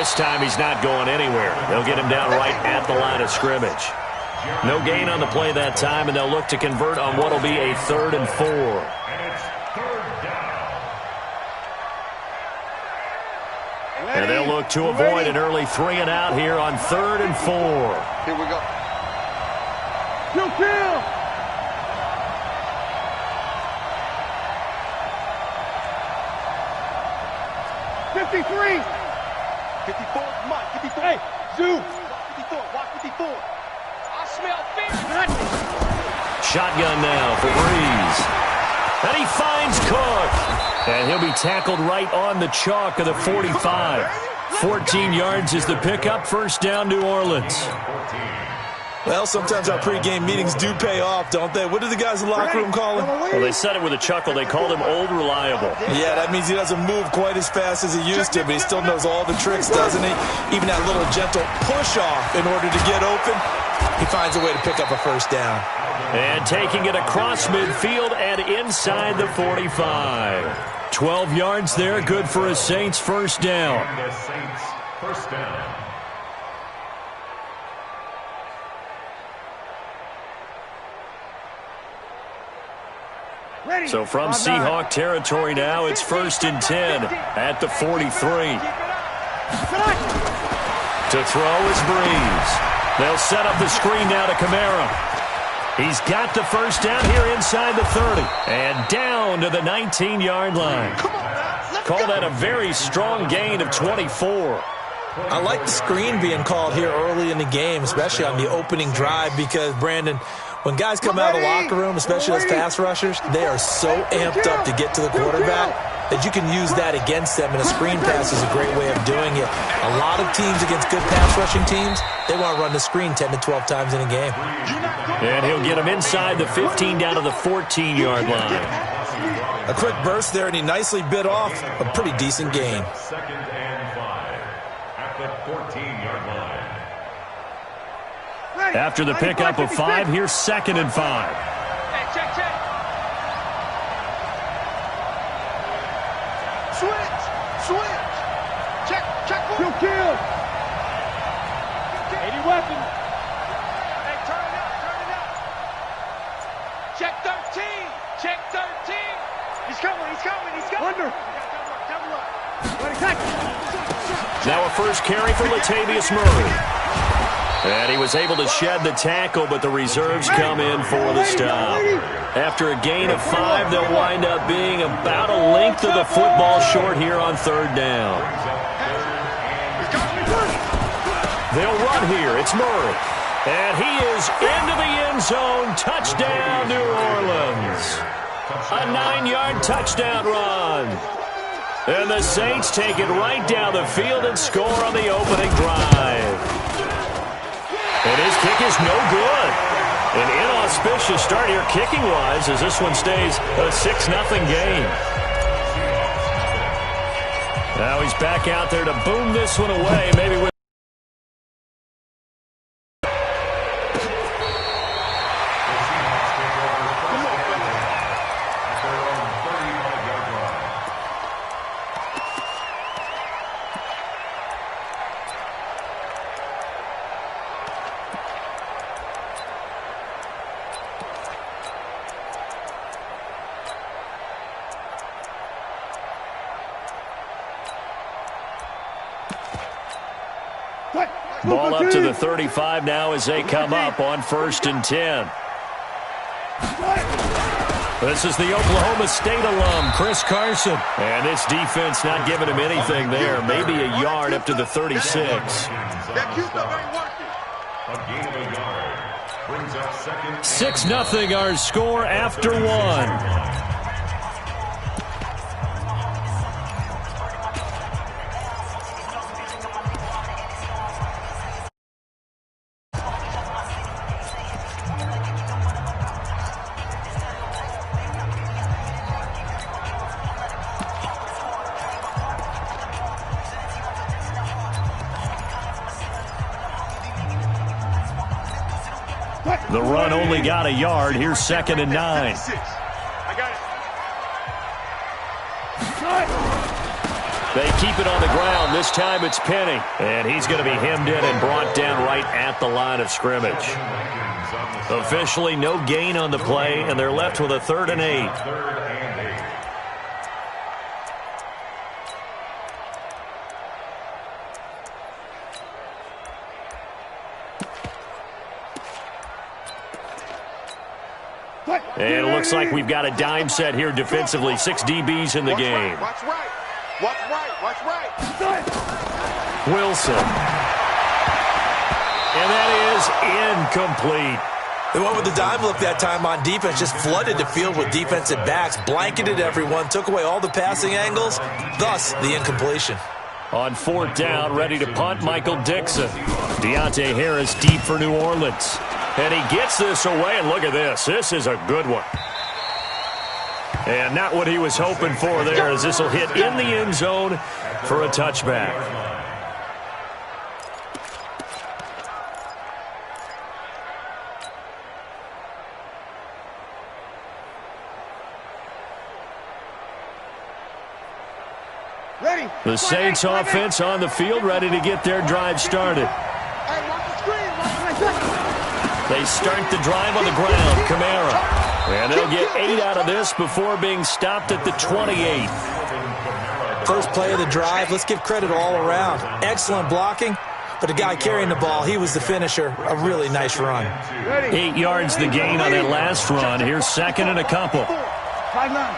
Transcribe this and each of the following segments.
This time he's not going anywhere. They'll get him down right at the line of scrimmage. No gain on the play that time, and they'll look to convert on what will be a 3rd and 4. And they'll look to avoid an early 3 and out here on 3rd and 4. Here we go. You kill! '53. 54, come on, 54. Hey, Zoo. Walk 54. I smell fish. Shotgun now for Breeze. And he finds Cook. And he'll be tackled right on the chalk of the 45. 14 yards is the pickup. First down, New Orleans. Well, sometimes our pregame meetings do pay off, don't they? What did the guys in the locker room call him? Well, they said it with a chuckle. They called him Old Reliable. Yeah, that means he doesn't move quite as fast as he used to, but he still knows all the tricks, doesn't he? Even that little gentle push-off in order to get open, he finds a way to pick up a first down. And taking it across midfield and inside the 45. 12 yards there, good for a Saints first down. So from Seahawk territory now, it's 1st and 10 at the 43. To throw is Breeze. They'll set up the screen now to Kamara. He's got the first down here inside the 30. And down to the 19-yard line. Call that a very strong gain of 24. I like the screen being called here early in the game, especially on the opening drive, because, Brandon, when guys come out of the locker room, especially as pass rushers, they are so amped up to get to the quarterback that you can use that against them, and a screen pass is a great way of doing it. A lot of teams against good pass rushing teams, they want to run the screen 10 to 12 times in a game. And he'll get him inside the 15 down to the 14-yard line. A quick burst there, and he nicely bit off a pretty decent gain. 2nd and 5 at the 14-yard line. After the pickup of 5, here's 2nd and 5. Hey, check. Switch. Check. You kill. 80 weapon. Hey, turn it up. Check 13. He's coming. Under. Double up. Ready, tackle. Now a first carry for Latavius Murray. And he was able to shed the tackle, but the reserves come in for the stop. After a gain of 5, they'll wind up being about a length of the football short here on 3rd down. They'll run here. It's Murray. And he is into the end zone. Touchdown, New Orleans. A 9-yard touchdown run. And the Saints take it right down the field and score on the opening drive. And his kick is no good. An inauspicious start here kicking-wise as this one stays a 6-0 game. Now he's back out there to boom this one away, maybe with ball up to the 35 now as they come up on 1st and 10. This is the Oklahoma State alum, Chris Carson. And this defense not giving him anything there. Maybe a yard up to the 36. That Q-stop ain't working. A gain of a yard. Brings up 2nd. 6-0 our score after 1. The run only got a yard. Here's 2nd and 9. I got They keep it on the ground. This time it's Penny. And he's going to be hemmed in and brought down right at the line of scrimmage. Officially no gain on the play, and they're left with a 3rd and 8. And it looks like we've got a dime set here defensively. 6 DBs in the game. Watch right. Watch right. Watch right. Wilson. And that is incomplete. They went with the dime look that time on defense, just flooded the field with defensive backs, blanketed everyone, took away all the passing angles, thus the incompletion. On 4th down, ready to punt, Michael Dixon. Deontay Harris deep for New Orleans. And he gets this away, and look at this. This is a good one. And not what he was hoping for there, as this will hit in the end zone for a touchback. The Saints offense on the field, ready to get their drive started. They start the drive on the ground. Kamara. And they'll get 8 out of this before being stopped at the 28. First play of the drive, let's give credit all around. Excellent blocking, but the guy carrying the ball, he was the finisher. A really nice run. 8 yards the gain on that last run. Here's 2nd and a couple. 5-9.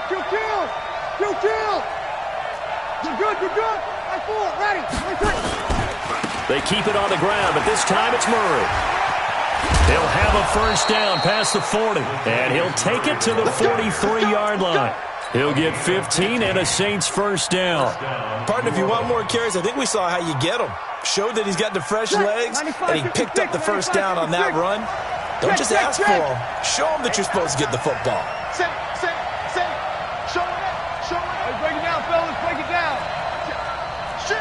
Two kills. You're good. 5-4. Ready. They keep it on the ground, but this time it's Murray. He'll have a first down past the 40, and he'll take it to the 43-yard line. He'll get 15 and a Saints first down. Partner, if you want more carries, I think we saw how you get him. Showed that he's got the fresh legs, and he picked up the first down on that run. Don't just ask for him. Show him that you're supposed to get the football. Say. Show it. Hey, break it down, fellas. Break it down. Shit.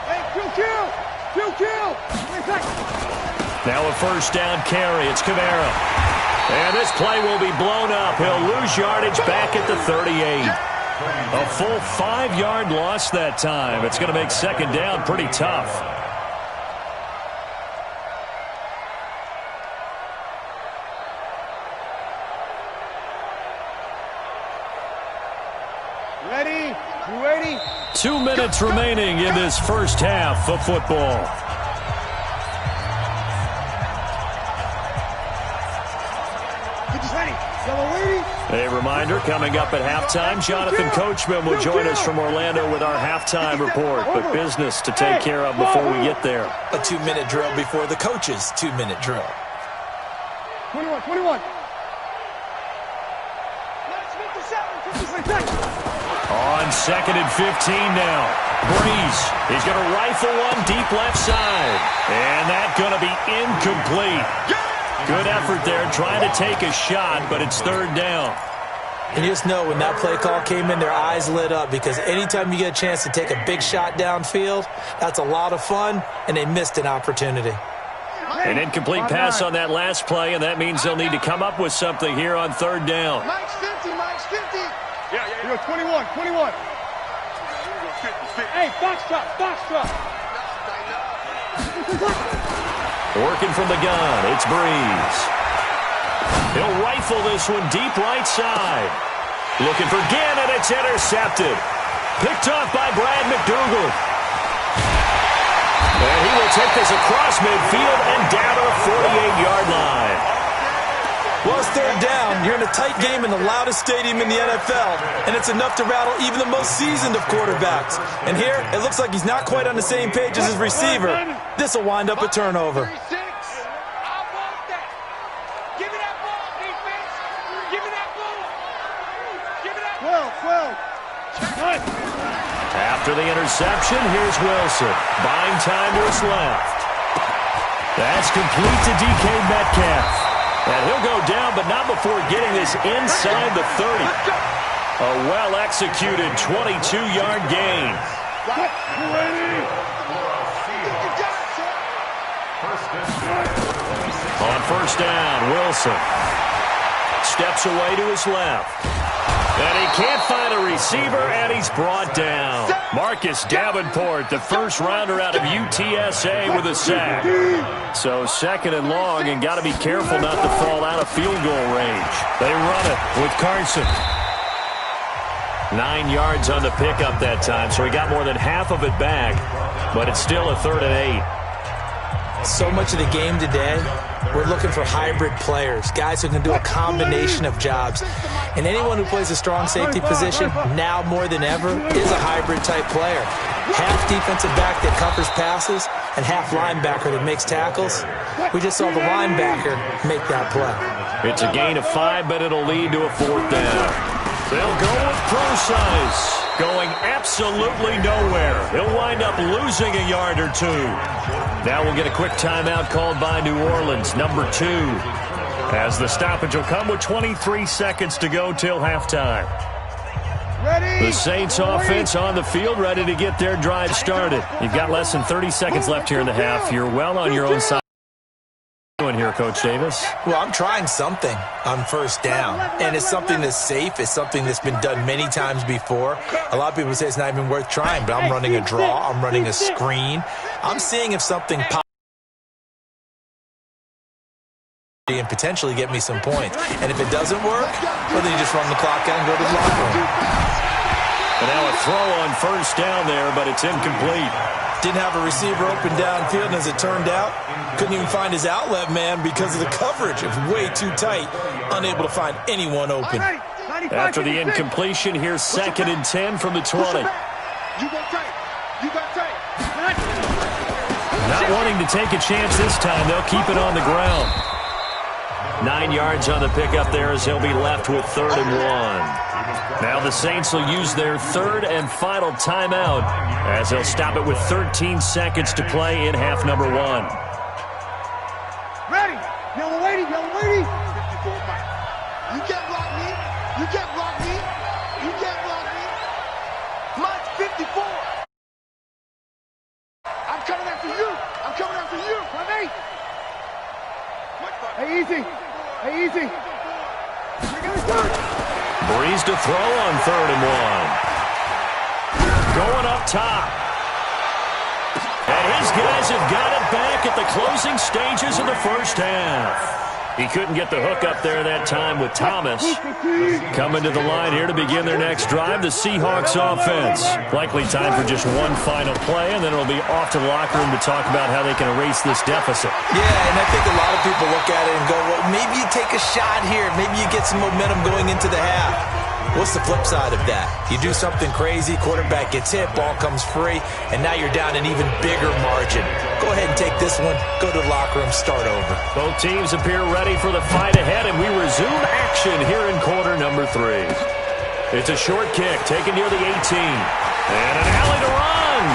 Hey, kill. Now a first down carry. It's Kamara. And this play will be blown up. He'll lose yardage back at the 38. A full 5-yard loss that time. It's going to make 2nd down pretty tough. Ready? You ready? 2 minutes remaining in this first half of football. A reminder, coming up at halftime, Jonathan Coachman will join us from Orlando with our halftime report. But business to take care of before we get there. A 2-minute drill before the coach's 2-minute drill. 21. On 2nd and 15 now. Breeze. He's going to rifle one deep left side. And that's going to be incomplete. Good effort there trying to take a shot, but it's 3rd down. And you just know when that play call came in, their eyes lit up, because anytime you get a chance to take a big shot downfield, that's a lot of fun, and they missed an opportunity. An incomplete pass on that last play, and that means they'll need to come up with something here on 3rd down. Mike's 50. You go 21. Hey, box truck. Working from the gun, it's Breeze. He'll rifle this one deep right side. Looking for Ginn, and it's intercepted. Picked off by Brad McDougal. And he will take this across midfield and down to the 48-yard line. Well, it's 3rd down. You're in a tight game in the loudest stadium in the NFL, and it's enough to rattle even the most seasoned of quarterbacks. And here, it looks like he's not quite on the same page as his receiver. This will wind up a turnover. 36. I want that. Give me that ball, defense. Give me that ball. 12. After the interception, here's Wilson. Buying time to his left. That's complete to DK Metcalf. And he'll go down, but not before getting this inside the 30. A well-executed 22-yard gain. On 1st down, Wilson steps away to his left. And he can't find a receiver, and he's brought down. Marcus Davenport, the first rounder out of UTSA with a sack. So second and long, and got to be careful not to fall out of field goal range. They run it with Carson. 9 yards on the pickup that time, so he got more than half of it back, but it's still a 3rd and 8. So much of the game today, we're looking for hybrid players, guys who can do a combination of jobs. And anyone who plays a strong safety position, now more than ever, is a hybrid-type player. Half defensive back that covers passes and half linebacker that makes tackles. We just saw the linebacker make that play. It's a gain of 5, but it'll lead to a 4th down. They'll go with Procise, going absolutely nowhere. He'll wind up losing a yard or 2. Now we'll get a quick timeout called by New Orleans, number 2. As the stoppage will come with 23 seconds to go till halftime. The Saints offense on the field, ready to get their drive started. You've got less than 30 seconds left here in the half. You're well on your own side. Doing here, Coach Davis? Well, I'm trying something on 1st down, and it's something that's safe. It's something that's been done many times before. A lot of people say it's not even worth trying, but I'm running a draw. I'm running a screen. I'm seeing if something pops and potentially get me some points. And if it doesn't work, well, then you just run the clock out and go to the locker room. And now a throw on 1st down there, but it's incomplete. Didn't have a receiver open downfield, and as it turned out, couldn't even find his outlet man because of the coverage. It was way too tight, unable to find anyone open. After the incompletion, here's 2nd and 10 from the 20. Not wanting to take a chance this time, they'll keep it on the ground. 9 yards on the pickup there as he'll be left with 3rd and 1. Now the Saints will use their 3rd and final timeout as they'll stop it with 13 seconds to play in half number 1. Ready. Yellow lady, yellow lady. You can't block me. You can't block me. You can't block me. Mine's 54. I'm coming after you. I'm coming after you. Hey, easy. Hey, easy. Breeze to throw on 3rd and 1. Going up top. And his guys have got it back at the closing stages of the 1st half. He couldn't get the hook up there that time with Thomas. Coming to the line here to begin their next drive, the Seahawks offense. Likely time for just one final play, and then it'll be off to the locker room to talk about how they can erase this deficit. Yeah, and I think a lot of people look at it and go, well, maybe you take a shot here. Maybe you get some momentum going into the half. What's the flip side of that? You do something crazy, quarterback gets hit, ball comes free, and now you're down an even bigger margin. Go ahead and take this one, go to the locker room, start over. Both teams appear ready for the fight ahead, and we resume action here in quarter number 3. It's a short kick taken near the 18. And an alley to run.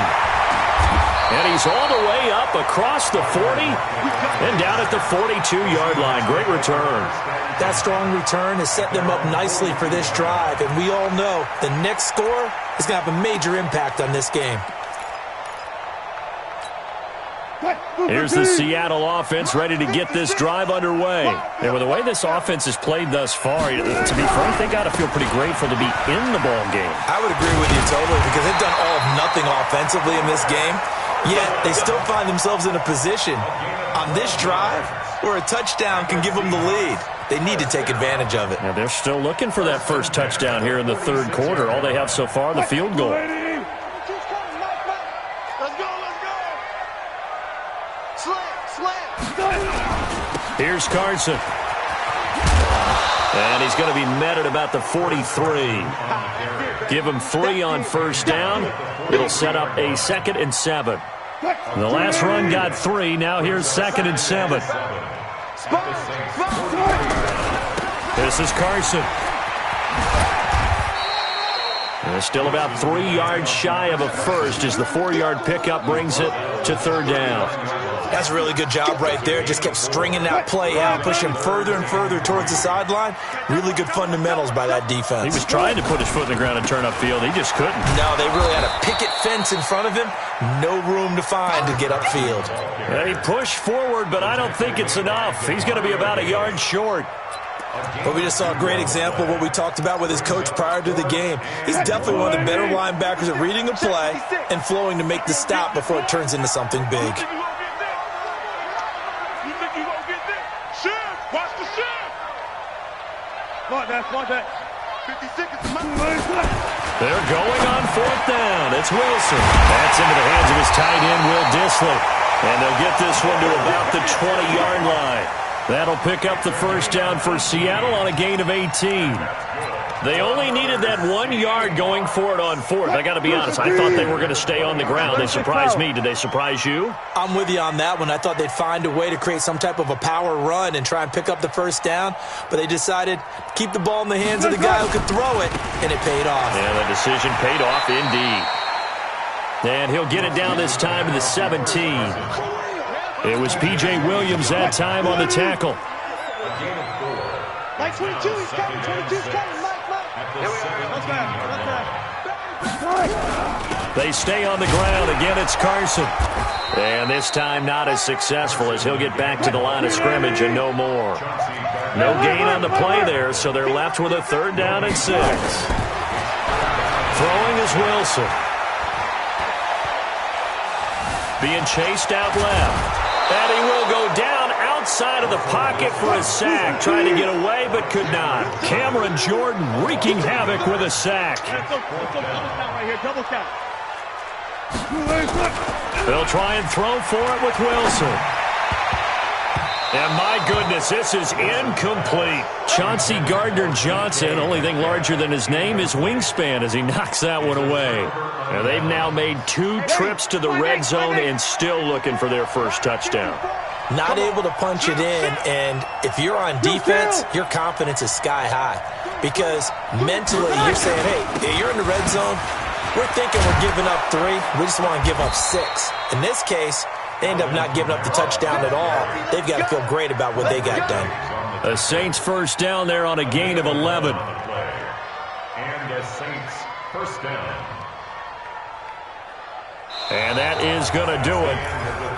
And he's all the way up across the 40 and down at the 42-yard line. Great return. That strong return has set them up nicely for this drive, and we all know the next score is going to have a major impact on this game. Here's the Seattle offense ready to get this drive underway. And with the way this offense has played thus far, to be frank, they got to feel pretty grateful to be in the ball game. I would agree with you totally because they've done all of nothing offensively in this game, yet they still find themselves in a position on this drive where a touchdown can give them the lead. They need to take advantage of it. Now they're still looking for that first touchdown here in the 3rd quarter. All they have so far, the field goal. Here's Carson. And he's going to be met at about the 43. Give him 3 on 1st down. It'll set up a 2nd and 7. The last run got 3. Now here's 2nd and 7. This is Carson. And still about 3 yards shy of a first as the 4-yard pickup brings it to 3rd down. That's a really good job right there. Just kept stringing that play out, pushing further and further towards the sideline. Really good fundamentals by that defense. He was trying to put his foot in the ground and turn upfield. He just couldn't. No, they really had a picket fence in front of him. No room to find to get upfield. Yeah, he pushed forward, but I don't think it's enough. He's going to be about a yard short. But we just saw a great example of what we talked about with his coach prior to the game. He's definitely one of the better linebackers at reading a play and flowing to make the stop before it turns into something big. You think you gonna get this? Shift! Watch the shift! Watch that. 50 seconds. They're going on fourth down. It's Wilson. That's into the hands of his tight end, Will Dissly. And they'll get this one to about the 20-yard line. That'll pick up the first down for Seattle on a gain of 18. They only needed that 1 yard going for it on fourth. I got to be honest, I thought they were going to stay on the ground. They surprised me. Did they surprise you? I'm with you on that one. I thought they'd find a way to create some type of a power run and try and pick up the first down, but they decided to keep the ball in the hands of the guy who could throw it, and it paid off. Yeah, the decision paid off indeed. And he'll get it down this time to the 17. It was P.J. Williams that time on the tackle. Like 22, he's coming. 22's coming. Mike. They stay on the ground. Again, it's Carson. And this time not as successful as he'll get back to the line of scrimmage and no more. No gain on the play there, so they're left with a 3rd down and 6. Throwing is Wilson. Being chased out left. And he will go down outside of the pocket for a sack. Trying to get away, but could not. Cameron Jordan wreaking havoc with a sack. Double count. They'll try and throw for it with Wilson. And my goodness, this is incomplete. Chauncey Gardner-Johnson, only thing larger than his name is wingspan as he knocks that one away. And they've now made 2 trips to the red zone and still looking for their first touchdown. Not able to punch it in, and if you're on defense, your confidence is sky high. Because mentally, you're saying, hey, you're in the red zone. We're thinking we're giving up 3. We just want to give up 6. In this case, they end up not giving up the touchdown at all. They've got to feel great about what they got done. The Saints first down there on a gain of 11. And the Saints first down. And that is going to do it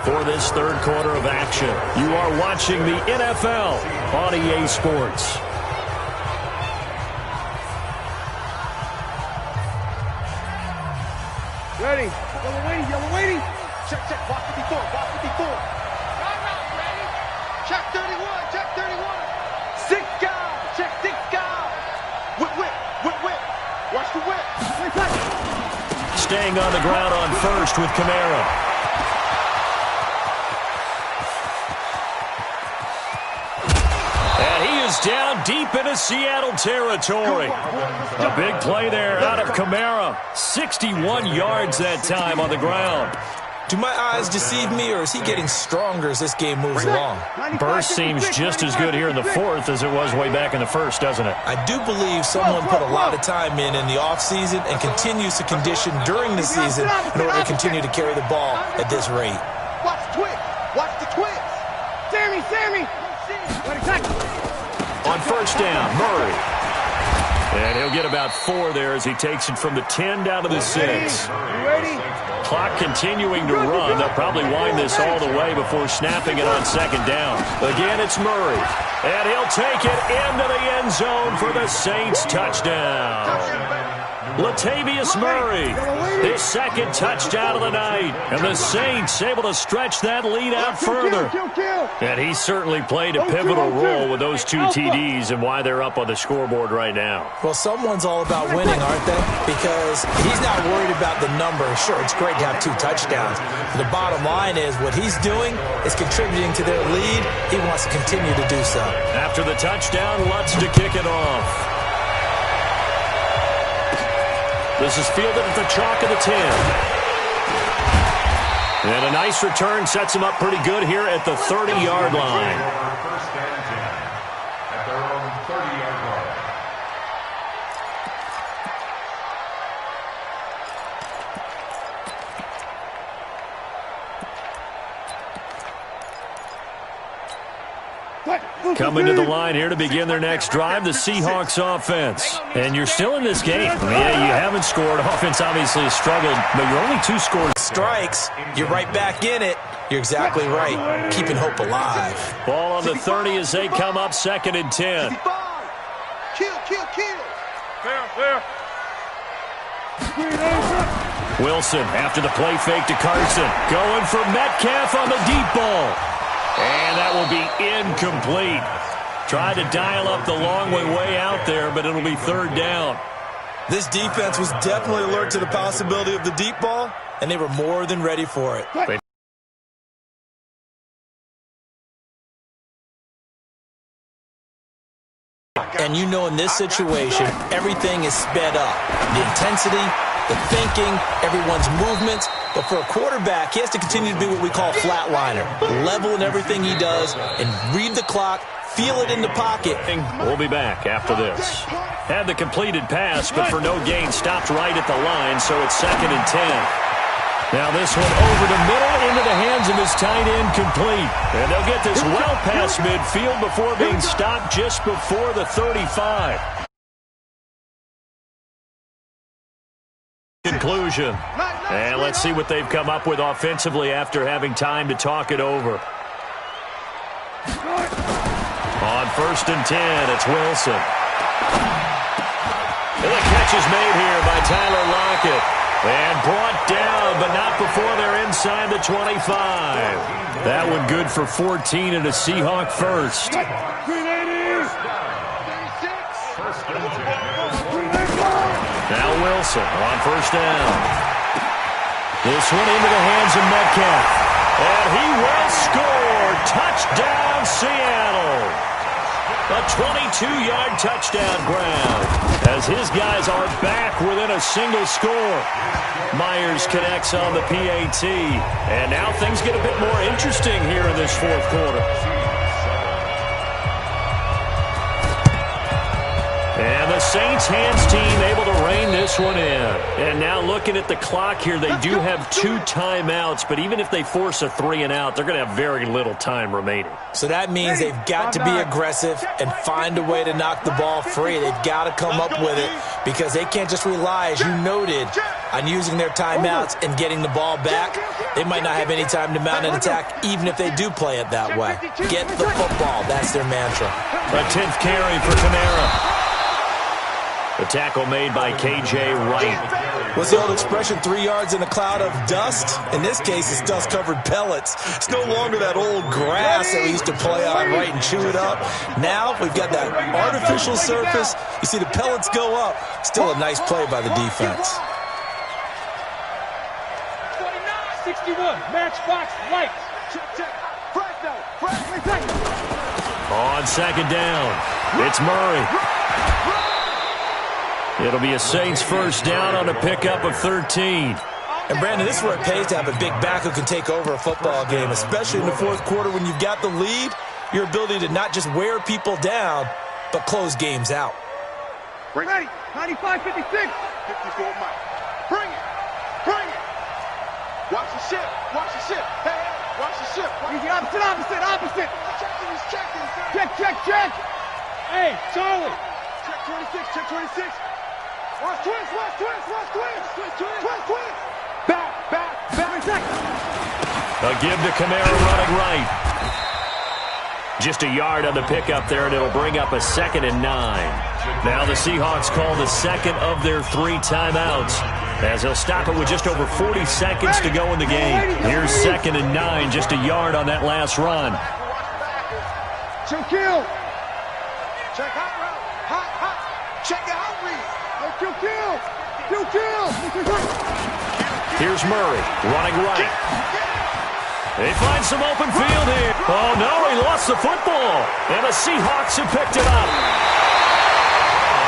for this 3rd quarter of action. You are watching the NFL on EA Sports. Ready. Yellow waiting. Check. Block 54. Check 31. 6 guys. Check 6 guys. Whip. Watch the whip. Staying on the ground on first with Kamara. And he is down deep into Seattle territory. A big play there out of Kamara. 61 yards that time on the ground. Do my eyes deceive me, or is he getting stronger as this game moves along? Burst seems just as good here in the 4th as it was way back in the 1st, doesn't it? I do believe someone put a lot of time in the offseason and continues to condition during the season in order to continue to carry the ball at this rate. Watch the twist. Sammy. On first down, Murray. And he'll get about 4 there as he takes it from the 10 down to the 6. Ready? Clock continuing to run. They'll probably wind this all the way before snapping it on 2nd down. Again, it's Murray. And he'll take it into the end zone for the Saints touchdown. Latavius Murray, his 2nd touchdown of the night. And the Saints able to stretch that lead out further. And he certainly played a pivotal role with those 2 TDs and why they're up on the scoreboard right now. Well, someone's all about winning, aren't they? Because he's not worried about the number. Sure, it's great to have 2 touchdowns. But the bottom line is what he's doing is contributing to their lead. He wants to continue to do so. After the touchdown, Lutz to kick it off. This is fielded at the chalk of the 10. And a nice return sets him up pretty good here at the 30-yard line. First down 10 at their own 30-yard line. Coming to the line here to begin their next drive, the Seahawks offense. And you're still in this game. Yeah, you haven't scored. Offense obviously has struggled, but you're only 2 scored. Strikes, you're right back in it. You're exactly right. Keeping hope alive. Ball on the 30 as they come up 2nd and 10. Kill, kill, kill. There. Wilson after the play fake to Carson. Going for Metcalf on the deep ball. And that will be incomplete. Tried to dial up the long way out there, but it'll be third down. This defense was definitely alert to the possibility of the deep ball, and they were more than ready for it. And you know in this situation, everything is sped up. The intensity, the thinking, everyone's movements. But for a quarterback, he has to continue to be what we call flatliner. Level in everything he does and read the clock, feel it in the pocket. We'll be back after this. Had the completed pass, but for no gain, stopped right at the line, so it's 2nd and 10. Now this one over the middle into the hands of his tight end, complete. And they'll get this well past midfield before being stopped just before the 35. Conclusion. And let's see what they've come up with offensively after having time to talk it over. On 1st and 10, it's Wilson. And the catch is made here by Tyler Lockett. And brought down, but not before they're inside the 25. That one good for 14 and a Seahawk first. Now Wilson on 1st down. This one into the hands of Metcalf. And he will score. Touchdown, Seattle. A 22-yard touchdown grab as his guys are back within a single score. Myers connects on the PAT. And now things get a bit more interesting here in this 4th quarter. And the Saints hands team able to rein this one in. And now looking at the clock here, they do have 2 timeouts, but even if they force a 3-and-out, they're going to have very little time remaining. So that means they've got to be aggressive and find a way to knock the ball free. They've got to come up with it because they can't just rely, as you noted, on using their timeouts and getting the ball back. They might not have any time to mount an attack, even if they do play it that way. Get the football. That's their mantra. A 10th carry for Kamara. The tackle made by K.J. Wright. What's the old expression, 3 yards in a cloud of dust? In this case, it's dust-covered pellets. It's no longer that old grass that we used to play on, right, and chew it up. Now we've got that artificial surface. You see the pellets go up. Still a nice play by the defense. 61, matchbox lights. On 2nd down, it's Murray. It'll be a Saints 1st down on a pickup of 13. And, Brandon, this is where it pays to have a big back who can take over a football game, especially in the 4th quarter when you've got the lead, your ability to not just wear people down, but close games out. Ready, 95, 56. 54, Mike. Bring it. Bring it. Watch the ship. Watch the ship. Hey, watch the ship. Easy, opposite. Checking. Check. Hey, Charlie. Check 26. Watch twins. Back. A give to Kamara running right. Just a yard on the pickup there, and it'll bring up a 2nd and 9. Now the Seahawks call the 2nd of their 3 timeouts, as they'll stop it with just over 40 seconds to go in the game. Here's 2nd and 9, just a yard on that last run. Check kill. Check out route. Hot. Check out read. Kill. Here's Murray running right. They find some open field here. Oh, no, he lost the football. And the Seahawks have picked it up.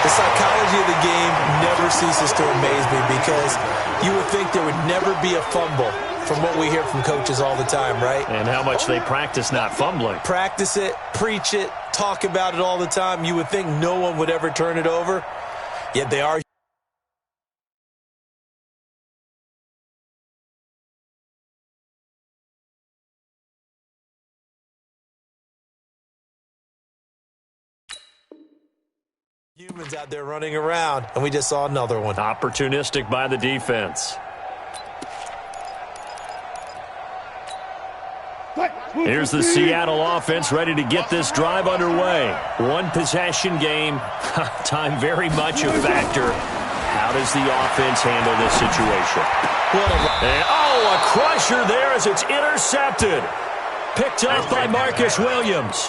The psychology of the game never ceases to amaze me because you would think there would never be a fumble from what we hear from coaches all the time, right? And how much they practice not fumbling. Practice it, preach it, talk about it all the time. You would think no one would ever turn it over, yet they are. Humans out there running around, and we just saw another one. Opportunistic by the defense. Here's the Seattle offense ready to get this drive underway. One possession game. Time very much a factor. How does the offense handle this situation? And, a crusher there as it's intercepted. Picked up by Marcus Williams.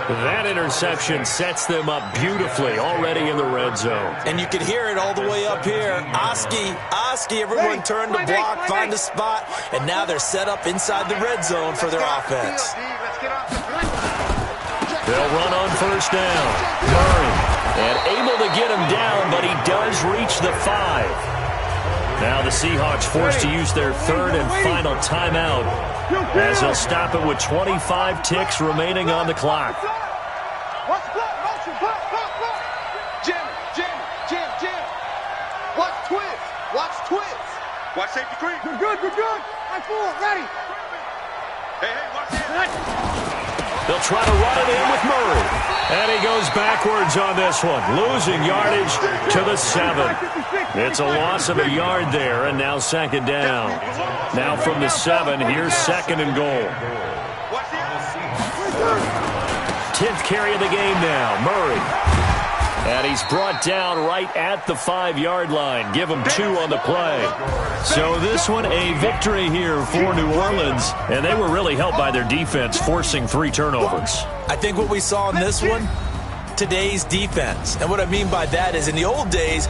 That interception sets them up beautifully already in the red zone. And you can hear it all the way up here. Oski, everyone turned to block, find a spot, and now they're set up inside the red zone for their offense. They'll run on first down. Murray, and able to get him down, but he does reach the 5. Now the Seahawks forced to use their third and final timeout as they'll stop it with 25 ticks remaining on the clock. Jim. Watch twist. Watch safety green. Good. High forward, ready. Hey, watch this. They'll try to run it in with Murray. And he goes backwards on this one, losing yardage to the 7. It's a loss of a yard there, and now second down. Now from the 7, here's second and goal. 10th carry of the game now, Murray. And he's brought down right at the 5-yard line. Give him 2 on the play. So this one, a victory here for New Orleans. And they were really helped by their defense, forcing 3 turnovers. I think what we saw in this one, today's defense. And what I mean by that is in the old days,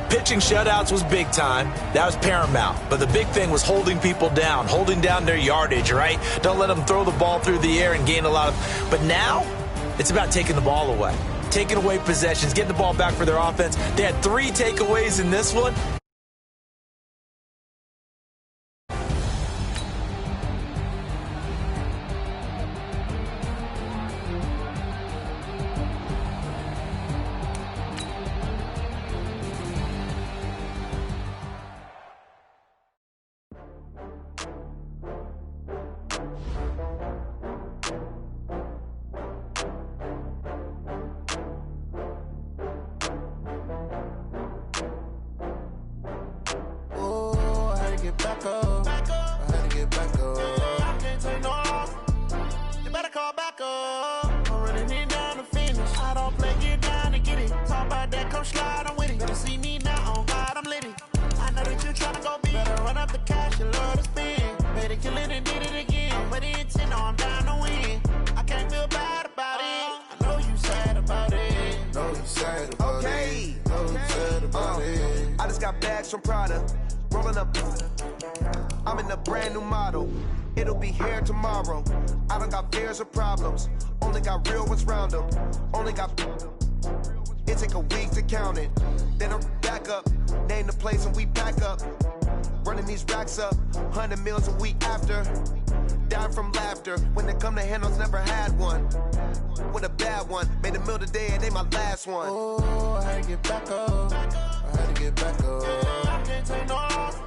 pitching shutouts was big time. That was paramount. But the big thing was holding people down, holding down their yardage, right? Don't let them throw the ball through the air and gain a lot of... But now, it's about taking the ball away. Taking away possessions, getting the ball back for their offense. They had 3 takeaways in this one. From Prada, rolling up. I'm in a brand new model. It'll be here tomorrow. I don't got fears or problems. Only got real ones round them. Only got. It take a week to count it. Then I'm back up. Name the place and we pack up. Running these racks up. 100 meals a week after. Dying from laughter. When they come to handles, never had one. With a bad one. Made a meal today and they my last one. Oh, I had to get back up. I had to get back up. I can't take no off.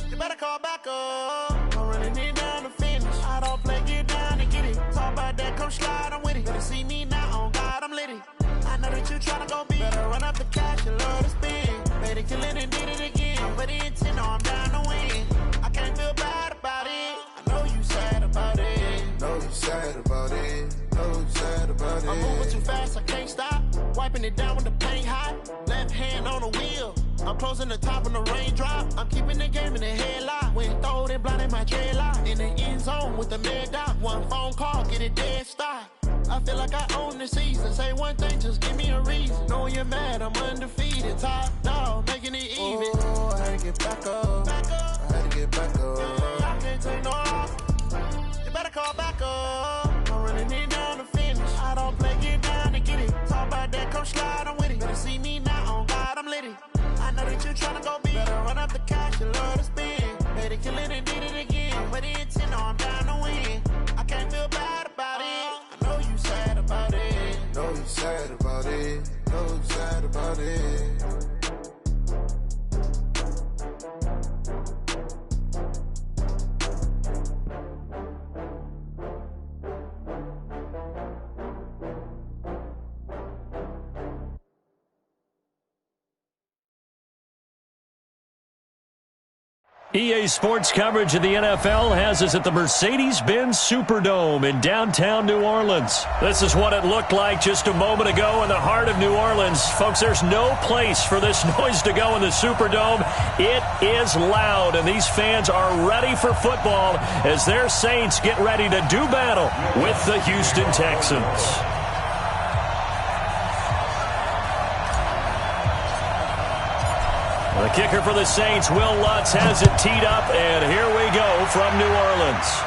You better call back up. I'm running it down to finish. I don't play, get down and get it. Talk about that, come slide, I'm with it. Better see me now, on God, I'm litty. I know that you tryna go big. Better run up the cash, you love to spin. Made it kill it and did it again. But the intent, no, I'm down to win. I can't feel bad about it. I know you sad about it. Know you sad about it. Know you sad about it. I'm moving too fast, I can't stop. Wiping it down with the paint hot. Left hand on the wheel. I'm closing the top when the raindrop. I'm keeping the game in the headlock. When throwed and blinded my dreadlock. In the end zone with the mad dot. One phone call, get it dead stop. I feel like I own the season. Say one thing, just give me a reason. Knowing you're mad, I'm undefeated. Top dog, making it even. Oh, I had to get back up. I had to get back up. I can't take no off. You better call back up. I'm running it down to finish. I don't play, get down to get it. Talk about that, come slide, I'm with it. Better see me now, on God, I'm litty. I know that you tryna go big. Better run up the cash, you love to spin. Made it kill it and did it again. But the intent, no, I'm down to win. I can't feel bad about it. I know you sad about it. Know you sad about it. Know you sad about it. EA Sports coverage of the NFL has us at the Mercedes-Benz Superdome in downtown New Orleans. This is what it looked like just a moment ago in the heart of New Orleans. Folks, there's no place for this noise to go in the Superdome. It is loud, and these fans are ready for football as their Saints get ready to do battle with the Houston Texans. The kicker for the Saints, Will Lutz, has it teed up, and here we go from New Orleans.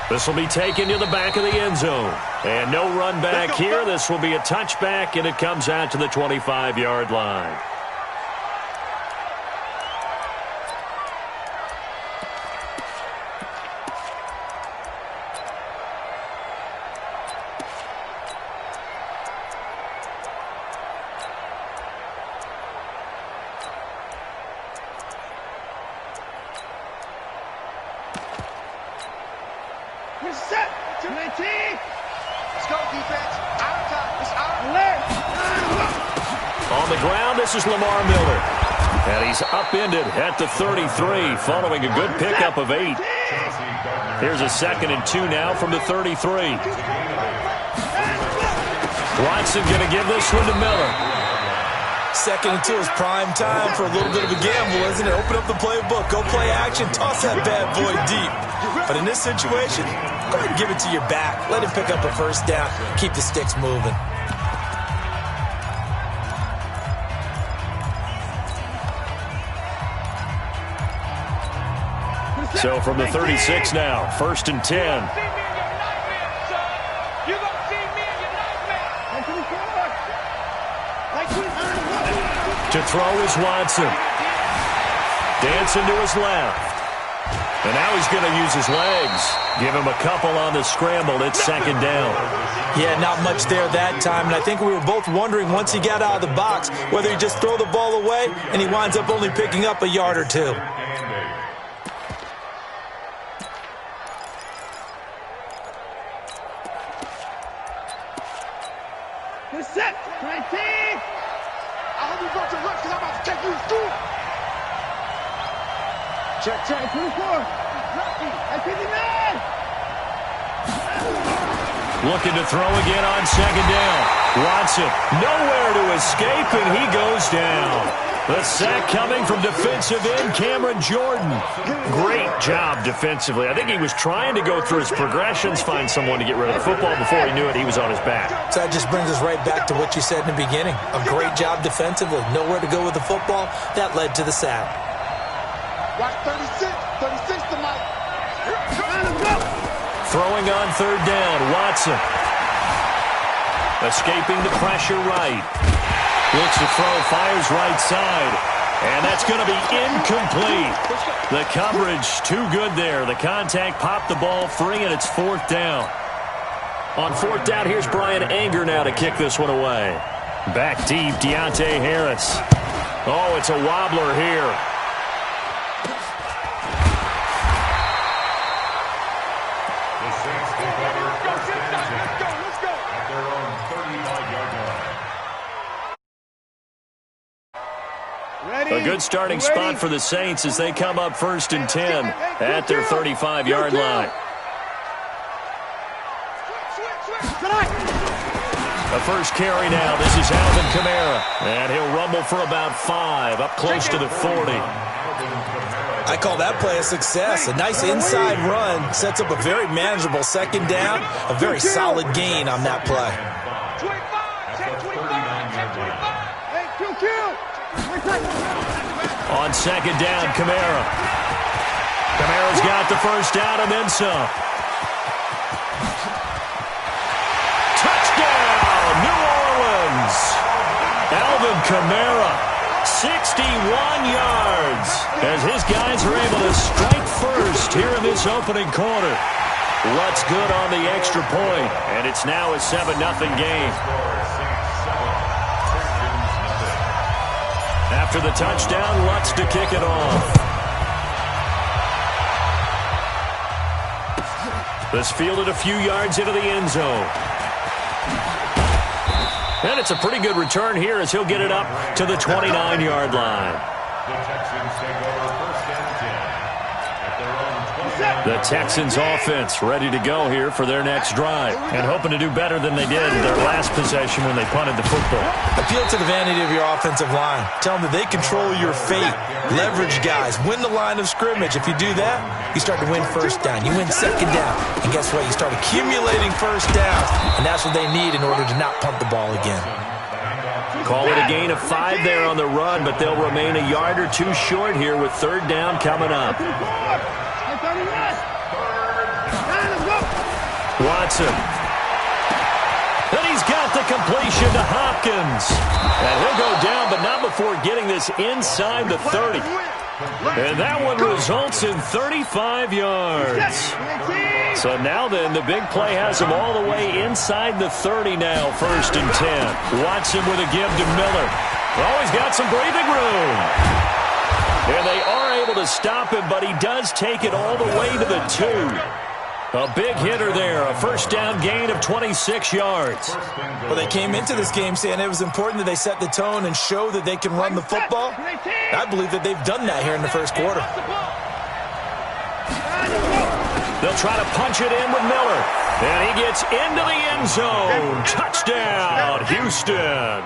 This will be taken to the back of the end zone. And no run back here. This will be a touchback, and it comes out to the 25-yard line. On the ground, this is Lamar Miller. And he's upended at the 33 following a good pickup of 8. Here's a 2nd and 2 now from the 33. Watson going to give this one to Miller. 2nd and 2 is prime time for a little bit of a gamble, isn't it? Open up the playbook, go play action, toss that bad boy deep. But in this situation, go ahead and give it to your back. Let him pick up a first down. Keep the sticks moving. So from the 36 now, 1st and 10. To throw is Watson. Dancing to his left. And now he's going to use his legs. Give him a couple on the scramble. It's 2nd down. Yeah, not much there that time. And I think we were both wondering once he got out of the box whether he just throw the ball away and he winds up only picking up a yard or 2. Set, 19. I hope you brought your lunch because I'm about to take you to school. Check, 24. I 59. Looking to throw again on 2nd down. Watson, nowhere to escape, and he goes down. The sack coming from defensive end Cameron Jordan. Great job defensively. I think he was trying to go through his progressions, find someone to get rid of the football. Before he knew it, he was on his back. So that just brings us right back to what you said in the beginning. A great job defensively. Nowhere to go with the football. That led to the sack. Watch 36. 36 to Mike. Throwing on 3rd down, Watson. Escaping the pressure right. Looks to throw, fires right side. And that's going to be incomplete. The coverage too good there. The contact popped the ball free, and it's 4th down. On 4th down, here's Brian Anger now to kick this one away. Back deep, Deontay Harris. Oh, it's a wobbler here. A good starting spot for the Saints as they come up 1st and 10 at their 35-yard line. The first carry now. This is Alvin Kamara. And he'll rumble for about 5, up close to the 40. I call that play a success. A nice inside run sets up a very manageable 2nd down. A very solid gain on that play. On 2nd down, Kamara. Kamara's got the first down and then some. Touchdown, New Orleans. Alvin Kamara, 61 yards. As his guys are able to strike first here in this opening quarter. Lutz good on the extra point, and it's now a 7-0 game. After the touchdown, Lutz to kick it off. This fielded a few yards into the end zone. And it's a pretty good return here as he'll get it up to the 29-yard line. The Texans take over 1st and The Texans offense ready to go here for their next drive and hoping to do better than they did their last possession when they punted the football. Appeal to the vanity of your offensive line. Tell them that they control your fate. Leverage guys. Win the line of scrimmage. If you do that, you start to win first down. You win second down. And guess what? You start accumulating first downs. And that's what they need in order to not punt the ball again. Call it a gain of 5 there on the run, but they'll remain a yard or two short here with third down coming up. Watson. And he's got the completion to Hopkins. And he'll go down, but not before getting this inside the 30. And that one results in 35 yards. So now then, the big play has him all the way inside the 30 now, 1st and 10. Watson with a give to Miller. Oh, he's got some breathing room. And they are able to stop him, but he does take it all the way to the 2. A big hitter there, a first down gain of 26 yards. Well, they came into this game saying it was important that they set the tone and show that they can run the football. I believe that they've done that here in the first quarter. They'll try to punch it in with Miller. And he gets into the end zone. Touchdown, Houston.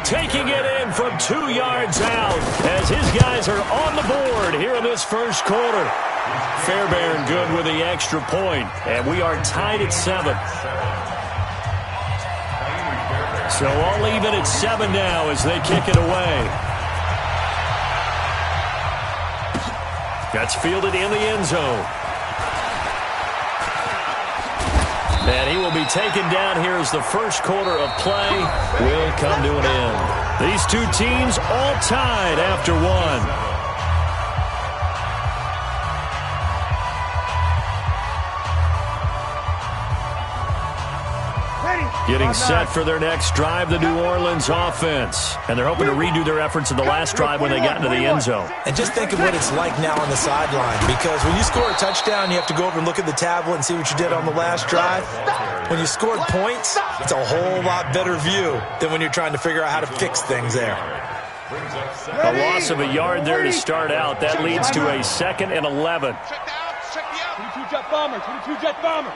Taking it in from 2 yards out as his guys are on the board here in this first quarter. Fairbairn good with the extra point, and we are tied at 7. So all even at 7 now as they kick it away. That's fielded in the end zone. And he will be taken down here as the first quarter of play will come to an end. These two teams all tied after 1. Getting set for their next drive, the New Orleans offense. And they're hoping to redo their efforts in the last drive when they got into the end zone. And just think of what it's like now on the sideline, because when you score a touchdown, you have to go over and look at the tablet and see what you did on the last drive. When you scored points, it's a whole lot better view than when you're trying to figure out how to fix things there. A loss of a yard there to start out. That leads to a 2nd and 11. Check the out. 22-jet bomber. 22-jet bomber.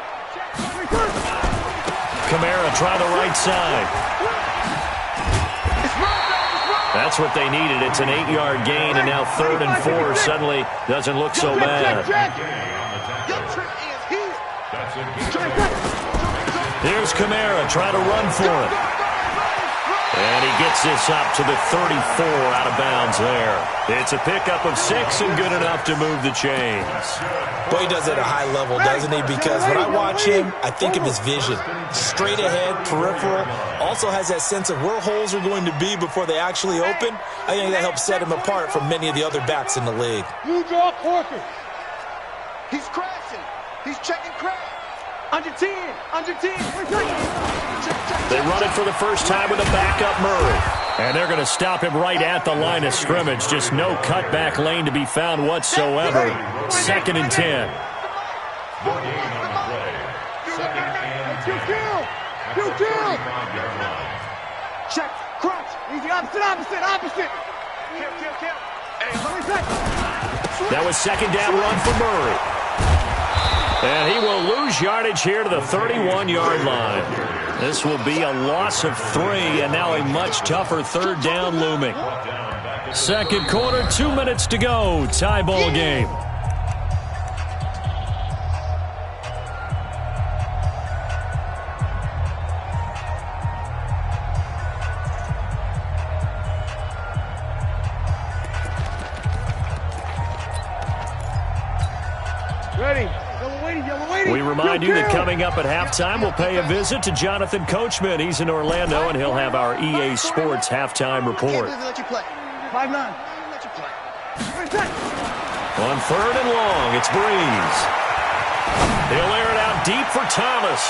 Kamara try the right side. That's what they needed. It's an 8-yard gain, and now 3rd and 4 suddenly doesn't look so bad. Here's Kamara trying to run for it. And he gets this up to the 34 out of bounds there. It's a pickup of 6 and good enough to move the chains. Boy, he does it at a high level, doesn't he? Because when I watch him, I think of his vision. Straight ahead, peripheral. Also has that sense of where holes are going to be before they actually open. I think that helps set him apart from many of the other backs in the league. You draw Corker. He's crashing. He's checking crash. Under 10. Under 10. They run it for the first time with a backup Murray. And they're going to stop him right at the line of scrimmage. Just no cutback lane to be found whatsoever. 2nd and 10. Check. Crunch. Easy. Opposite. That was 2nd down run for Murray. And he will lose yardage here to the 31-yard line. This will be a loss of 3, and now a much tougher 3rd down looming. Second quarter, 2 minutes to go. Tie ball game. Ready. We remind you that coming up at halftime, we'll pay a visit to Jonathan Coachman. He's in Orlando, and he'll have our EA Sports halftime report. 5-9. On 3rd and long, it's Breeze. He'll air it out deep for Thomas.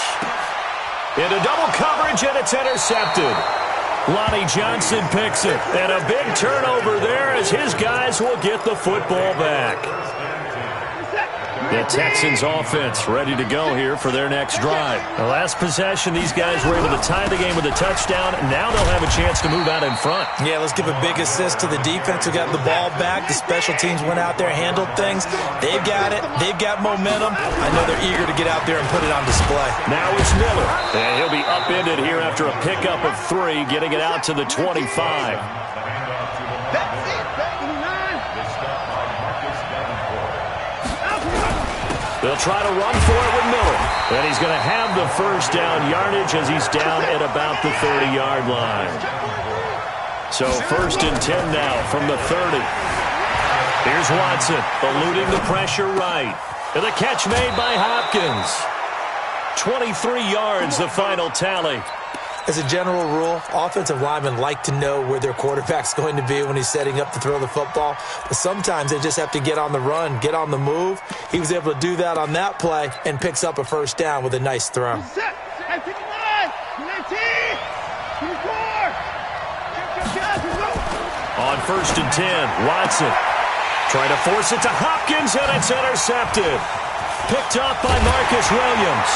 Into double coverage, and it's intercepted. Lonnie Johnson picks it, and a big turnover there as his guys will get the football back. The Texans offense ready to go here for their next drive. The last possession, these guys were able to tie the game with a touchdown. Now they'll have a chance to move out in front. Yeah, let's give a big assist to the defense who got the ball back. The special teams went out there, handled things. They've got it. They've got momentum. I know they're eager to get out there and put it on display. Now it's Miller. And he'll be upended here after a pickup of 3, getting it out to the 25. They'll try to run for it with Miller. And he's going to have the first down yardage as he's down at about the 30-yard line. So 1st and 10 now from the 30. Here's Watson, eluding the pressure right. And the catch made by Hopkins. 23 yards, the final tally. As a general rule, offensive linemen like to know where their quarterback's going to be when he's setting up to throw the football. But sometimes they just have to get on the run, get on the move. He was able to do that on that play and picks up a first down with a nice throw. On 1st and 10, Watson trying to force it to Hopkins, and it's intercepted. Picked up by Marcus Williams.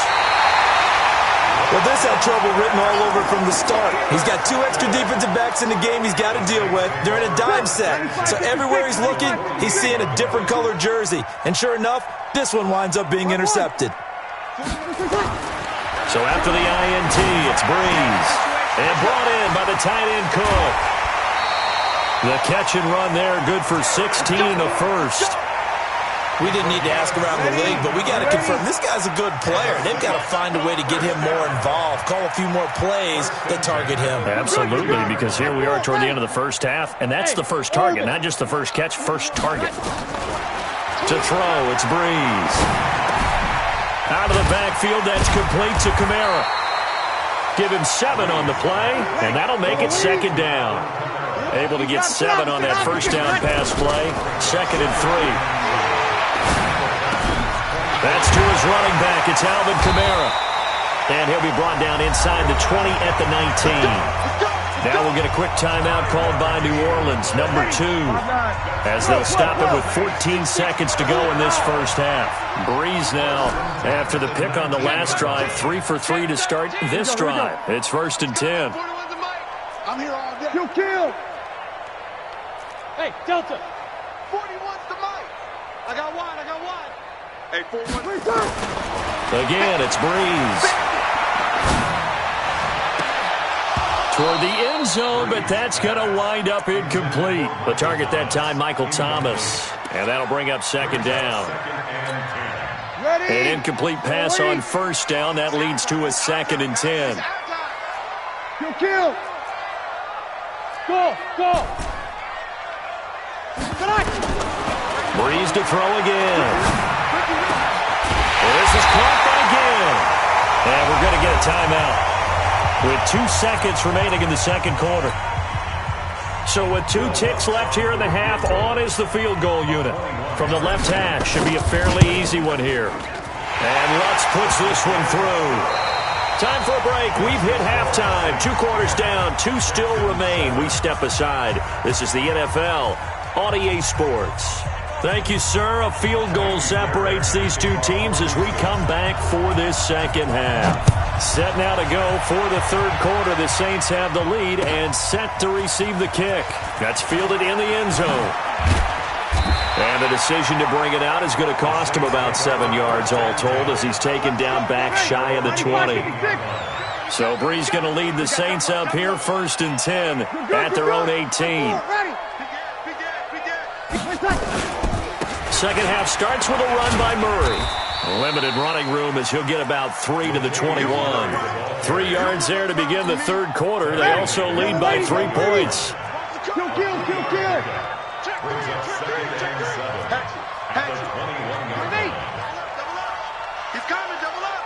Well, this had trouble written all over from the start. He's got 2 extra defensive backs in the game he's got to deal with. They're in a dime set. So everywhere he's looking, he's seeing a different colored jersey. And sure enough, this one winds up being intercepted. So after the INT, it's Breeze. And brought in by the tight end Cook. The catch and run there, good for 16 and a first. We didn't need to ask around the league, but we got to confirm this guy's a good player. They've got to find a way to get him more involved, call a few more plays that target him. Absolutely, because here we are toward the end of the first half, and that's the first target, not just the first catch, first target. To throw, it's Breeze. Out of the backfield, that's complete to Kamara. Give him 7 on the play, and that'll make it 2nd down. Able to get 7 on that first down pass play. 2nd and 3. That's to his running back. It's Alvin Kamara. And he'll be brought down inside the 20 at the 19. Now we'll get a quick timeout called by New Orleans, number 2, as they'll stop it with 14 seconds to go in this first half. Breeze now, after the pick on the last drive, 3 for 3 to start this drive. It's 1st and 10. I'm here all day. Kill. Hey, Delta. 41's the mic. I got one. Hey, 41. Again, it's Breeze. Toward the end zone, but that's going to wind up incomplete. The target that time, Michael Thomas. And that'll bring up 2nd down. An incomplete pass on 1st down. That leads to a 2nd and 10. Kill. Go. Breeze to throw again. This is caught by Gill. And we're going to get a timeout with 2 seconds remaining in the 2nd quarter. So with 2 ticks left here in the half, on is the field goal unit. From the left hash, should be a fairly easy one here. And Lutz puts this one through. Time for a break. We've hit halftime. 2 quarters down, 2 still remain. We step aside. This is the NFL on EA Sports. Thank you, sir. A field goal separates these 2 teams as we come back for this 2nd half. Set now to go for the 3rd quarter. The Saints have the lead and set to receive the kick. That's fielded in the end zone. And the decision to bring it out is going to cost him about 7 yards all told as he's taken down back shy of the 20. So Breeze going to lead the Saints up here 1st and 10 at their own 18. 2nd half starts with a run by Murray. Limited running room as he'll get about 3 to the 21. 3 yards there to begin the 3rd quarter. They also lead by 3 points. Kill. He's coming, double up.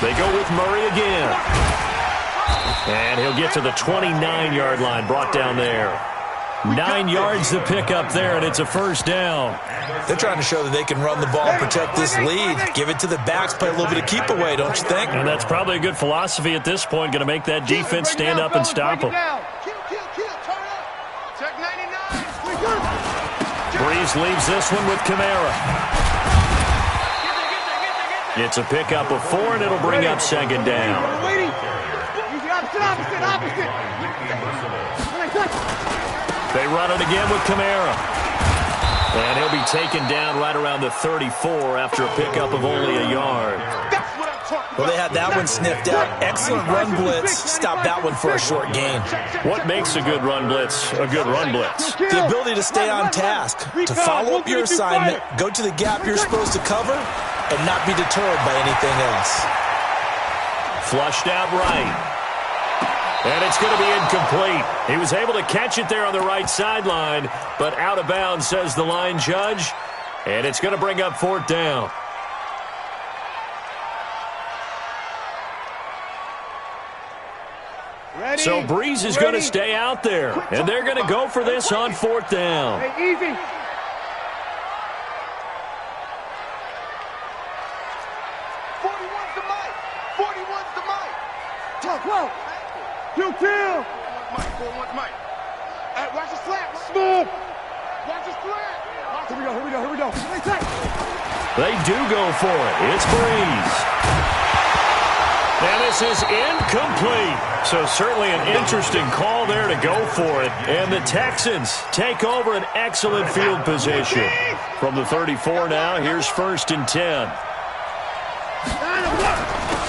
They go with Murray again. And he'll get to the 29-yard line, brought down there. 9 yards to pick up there, and it's a 1st down. They're trying to show that they can run the ball and protect this lead. Give it to the backs, play a little bit of keep away, don't you think? And that's probably a good philosophy at this point, going to make that defense stand up and stop them. Kill. Turn up. Check 99. Breeze Just leaves this one with Kamara. It's a pickup of 4, and it'll bring up second down. Opposite. They run it again with Kamara. And he'll be taken down right around the 34 after a pickup of only a yard. Well, they had that one sniffed out. Excellent run blitz. Stop that one for a short gain. What makes a good run blitz a good run blitz? The ability to stay on task, to follow up your assignment, go to the gap you're supposed to cover, and not be deterred by anything else. Flushed out right. And it's going to be incomplete. He was able to catch it there on the right sideline, but out of bounds, says the line judge. And it's going to bring up 4th down. Ready. So Breeze is going to stay out there, and they're going to go for this on 4th down. Hey, easy. Kill. Mike. Watch the slap. Smooth. Watch the slap. Here we go. They do go for it. It's Breeze. And this is incomplete. So certainly an interesting call there to go for it. And the Texans take over an excellent field position. From the 34 now, here's 1st and 10.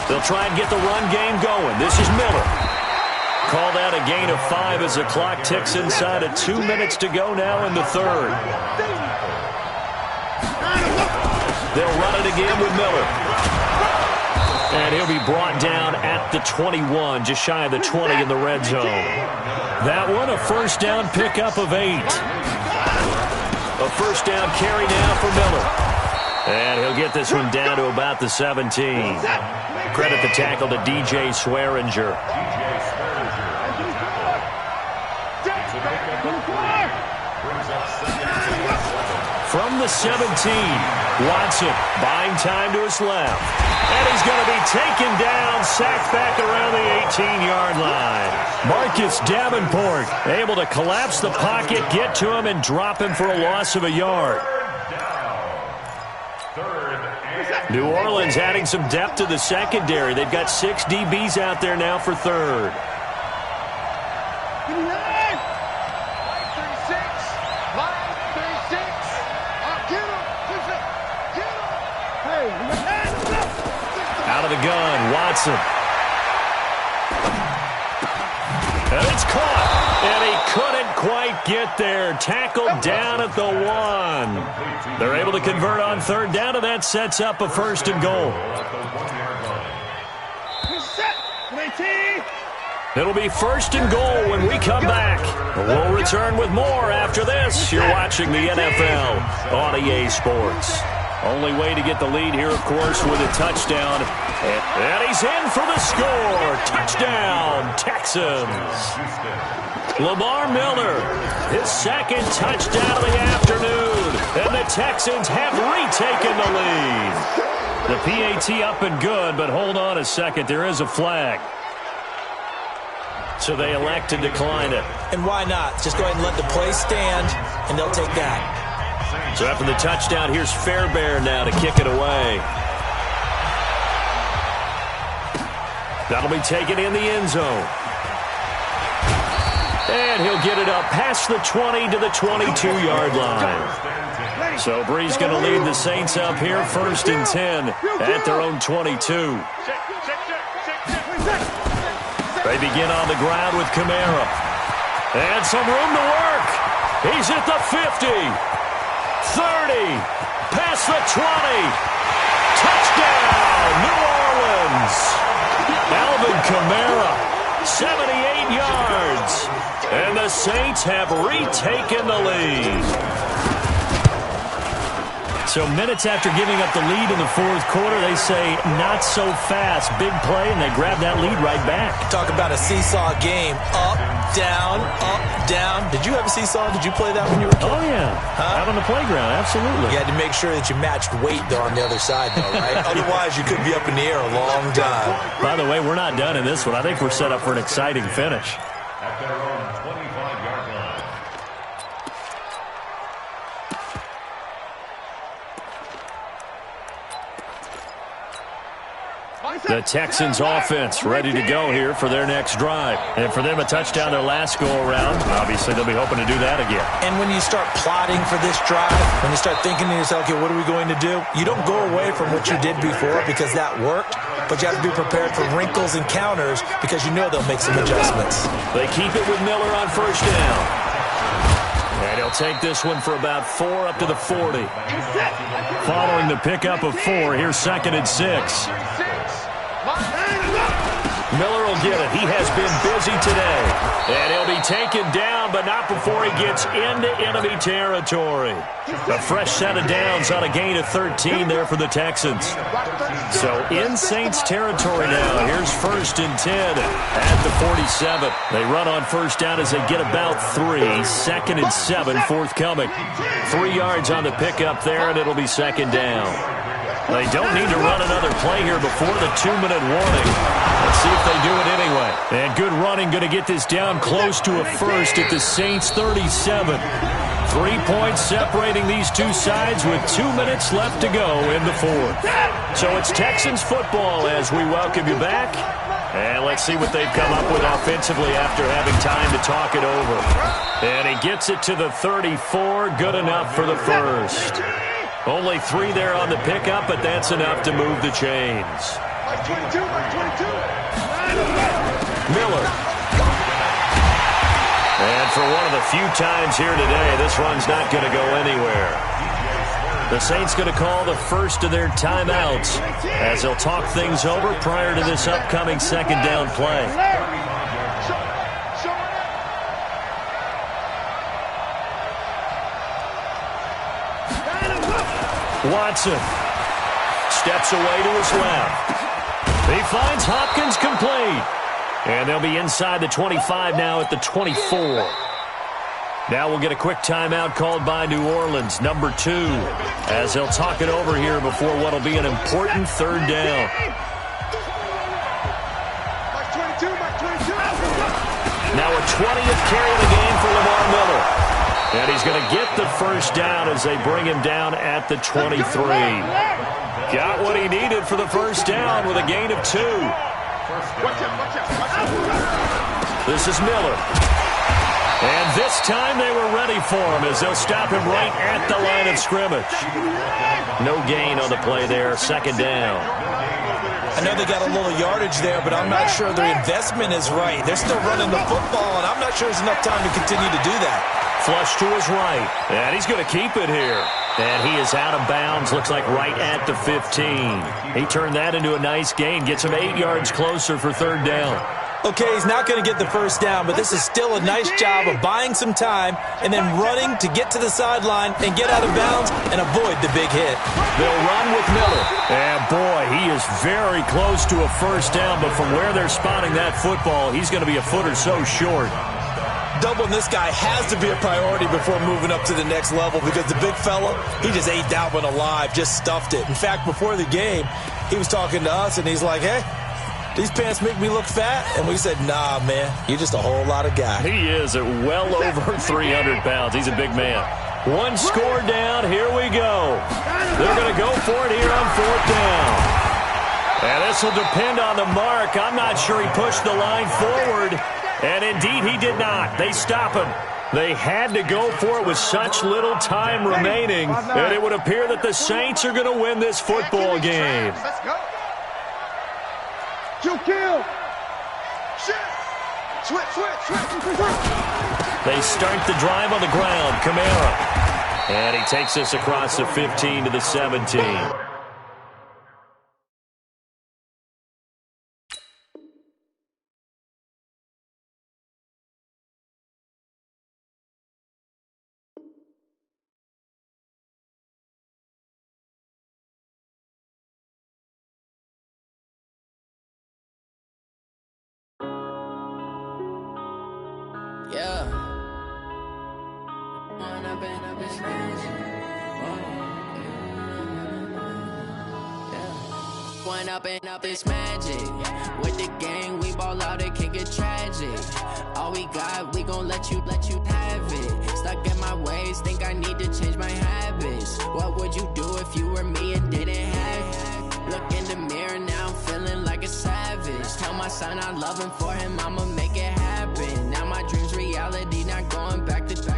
They'll try and get the run game going. This is Miller. Called out a gain of 5 as the clock ticks inside of 2 minutes to go now in the 3rd. They'll run it again with Miller. And he'll be brought down at the 21, just shy of the 20 in the red zone. That one, a 1st down pickup of 8. A 1st down carry now for Miller. And he'll get this one down to about the 17. Credit the tackle to DJ Swearinger. From the 17, Watson buying time to his left. And he's going to be taken down, sacked back around the 18-yard line. Marcus Davenport able to collapse the pocket, get to him, and drop him for a loss of a yard. New Orleans adding some depth to the secondary. They've got 6 DBs out there now for 3rd. Out of the gun, Watson. And it's caught. And he couldn't quite get there. Tackled down at the 1. They're able to convert on 3rd down, and that sets up a 1st and goal. It'll be 1st and goal when we come back. We'll return with more after this. You're watching the NFL on EA Sports. Only way to get the lead here, of course, with a touchdown. And he's in for the score. Touchdown, Texans. Lamar Miller, his 2nd touchdown of the afternoon. And the Texans have retaken the lead. The PAT up and good, but hold on a second. There is a flag. So they elect to decline it. And why not? Just go ahead and let the play stand, and they'll take that. So after the touchdown, here's Fairbairn now to kick it away. That'll be taken in the end zone. And he'll get it up past the 20 to the 22-yard line. So Breeze going to lead the Saints up here, 1st and 10 at their own 22. They begin on the ground with Kamara. And some room to work. He's at the 50. 30, past the 20, touchdown, New Orleans. Alvin Kamara, 78 yards, and the Saints have retaken the lead. So minutes after giving up the lead in the 4th quarter, they say not so fast. Big play, and they grab that lead right back. Talk about a seesaw game. Up, down, up, down. Did you have a seesaw? Did you play that when you were a kid? Oh, yeah. Out on the playground, absolutely. You had to make sure that you matched weight, though, on the other side, though, right? Otherwise, you could be up in the air a long time. By the way, we're not done in this one. I think we're set up for an exciting finish. At their own 25-yard line. The Texans offense ready to go here for their next drive. And for them, a touchdown their last go-around. Obviously, they'll be hoping to do that again. And when you start plotting for this drive, when you start thinking to yourself, okay, what are we going to do? You don't go away from what you did before because that worked, but you have to be prepared for wrinkles and counters because you know they'll make some adjustments. They keep it with Miller on first down. And he'll take this one for about 4 up to the 40. Following the pickup of 4, here's 2nd and 6. Miller will get it. He has been busy today. And he'll be taken down, but not before he gets into enemy territory. A fresh set of downs on a gain of 13 there for the Texans. So in Saints territory now. Here's 1st and 10 at the 47. They run on first down as they get about 3. 2nd and 7 forthcoming. 3 yards on the pickup there, and it'll be 2nd down. They don't need to run another play here before the 2-minute warning. Let's see if they do it anyway. And good running, going to get this down close to a first at the Saints 37. 3 points separating these two sides with 2 minutes left to go in the 4th. So it's Texans football as we welcome you back. And let's see what they've come up with offensively after having time to talk it over. And he gets it to the 34. Good enough for the first. Only 3 there on the pickup, but that's enough to move the chains. Miller. And for one of the few times here today, this run's not going to go anywhere. The Saints going to call the first of their timeouts as they'll talk things over prior to this upcoming 2nd down play. Watson steps away to his left. He finds Hopkins complete. And they'll be inside the 25 now at the 24. Now we'll get a quick timeout called by New Orleans, number 2, as they'll talk it over here before what will be an important 3rd down. Now a 20th carry of the game for Lamar Miller. And he's going to get the first down as they bring him down at the 23. Got what he needed for the first down with a gain of 2. This is Miller. And this time they were ready for him as they'll stop him right at the line of scrimmage. No gain on the play there, 2nd down. I know they got a little yardage there, but I'm not sure their investment is right. They're still running the football, and I'm not sure there's enough time to continue to do that. Flush to his right, and he's going to keep it here. And he is out of bounds, looks like right at the 15. He turned that into a nice gain, gets him 8 yards closer for 3rd down. Okay, he's not going to get the first down, but this is still a nice job of buying some time and then running to get to the sideline and get out of bounds and avoid the big hit. They'll run with Miller. And, boy, he is very close to a first down, but from where they're spotting that football, he's going to be a foot or so short. Doubling this guy has to be a priority before moving up to the next level because the big fella, he just ate that one alive, just stuffed it. In fact, before the game, he was talking to us, and he's like, hey, these pants make me look fat? And we said, nah, man, you're just a whole lot of guy. He is at well over 300 pounds. He's a big man. 1 score down. Here we go. They're going to go for it here on 4th down. And this will depend on the mark. I'm not sure he pushed the line forward. And indeed, he did not. They stop him. They had to go for it with such little time remaining. And it would appear that the Saints are going to win this football game. Let's go. Kill. Switch. They start the drive on the ground. Kamara. And he takes us across the 15 to the 17. Yeah. One up and up, it's magic. With the gang, we ball out, it can get tragic. All we got, we gon' let you have it. Stuck in my ways, think I need to change my habits. What would you do if you were me and didn't have it? Look in the mirror, now I'm feeling like son, I love him. For him, I'ma make it happen. Now my dream's reality, not going back to.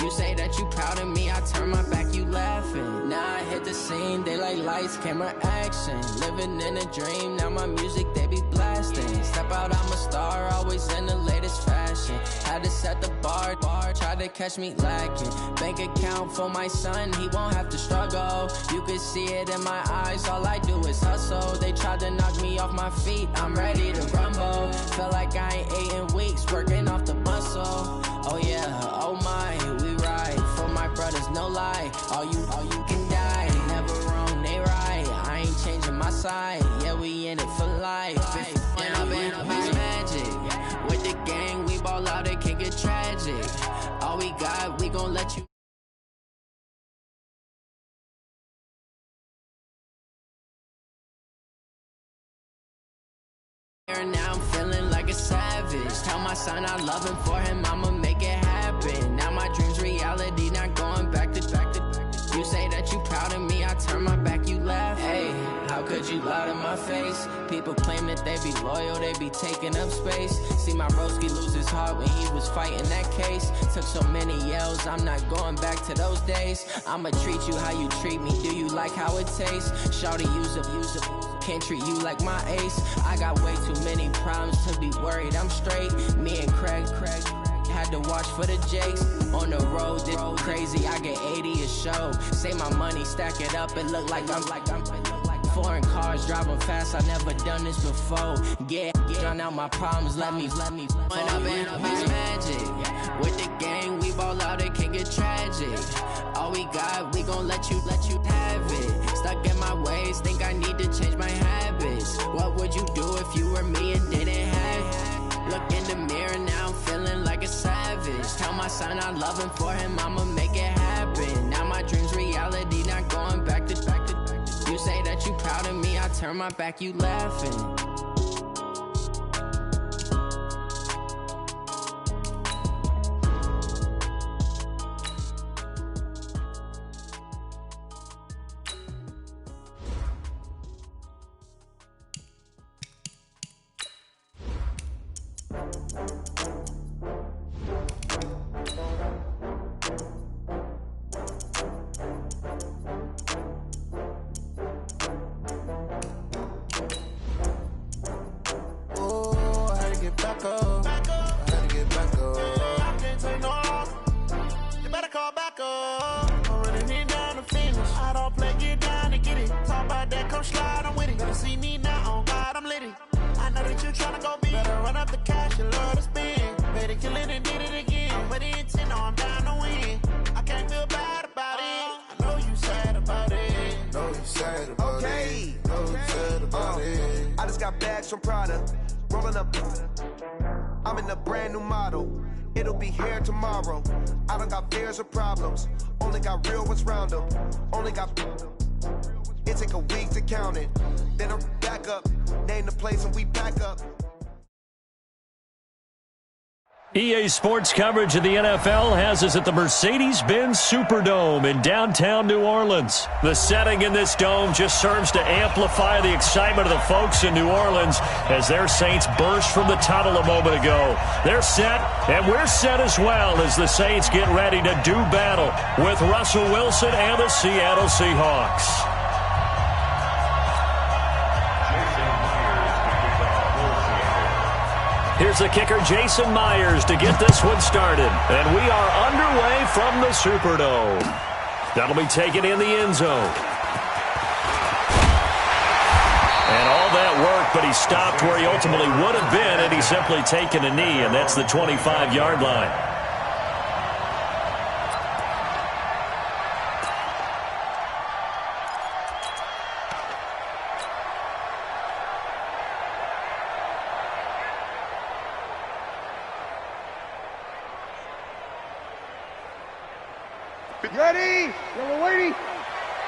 You say that you proud of me, I turn my back, you laughing. Now I hit the scene, they like lights, camera, action. Living in a dream, now my music, they be blasting. Step out, I'm a star, always in the latest fashion. Had to set the bar, try to catch me lacking. Bank account for my son, he won't have to struggle. You can see it in my eyes, all I do is hustle. They tried to knock me off my feet, I'm ready to rumble. Feel like I ain't ate in weeks, working off the muscle. Oh yeah, oh my, we ride for my brothers, no lie. All you can die, never wrong, they right. I ain't changing my side, yeah, we in it for life. And I've been magic. With the gang, we ball out, it can get tragic. All we got, we gon' let you. Now I'm feeling like a savage. Tell my son I love him. For him, I'ma make it happen. Now my dream's reality, not going back to. You say that you proud of me, I turn my back, you laugh. Hey, how could you lie to my face? People claim that they be loyal, they be taking up space. See my broski lose his heart when he was fighting that case. Took so many yells, I'm not going back to those days. I'ma treat you how you treat me, do you like how it tastes? Shawty, use up, can't treat you like my ace. I got way too many problems to be worried, I'm straight. Me and Craig had to watch for the Jakes. On the road, this crazy, I get 80 a show. Say my money, stack it up, it look like I'm foreign cars, driving fast, I never done this before. Get drown out my problems, let me When I've been magic. With the gang, we ball out, it can get tragic. All we got, we gon' let you have it. Stuck in my ways, think I need to change my habits. What would you do if you were me and didn't have it? Look in the mirror, now I'm feeling like a savage. Tell my son I love him, for him, I'ma make it happen. Now my dream's reality, not going back to. You say that you proud of me, I turn my back, you laughing. From Prada, rolling up. I'm in a brand new model. It'll be here tomorrow. I don't got fears or problems. Only got real ones round them. Only got. It take a week to count it. Then I'm back up. Name the place and we pack up. EA Sports coverage of the NFL has us at the Mercedes-Benz Superdome in downtown New Orleans. The setting in this dome just serves to amplify the excitement of the folks in New Orleans as their Saints burst from the tunnel a moment ago. They're set, and we're set as well as the Saints get ready to do battle with Russell Wilson and the Seattle Seahawks. Here's the kicker, Jason Myers, to get this one started. And we are underway from the Superdome. That'll be taken in the end zone. And all that work, but he stopped where he ultimately would have been, and he's simply taken a knee, and that's the 25-yard line. Ready? Yeah, we're waiting.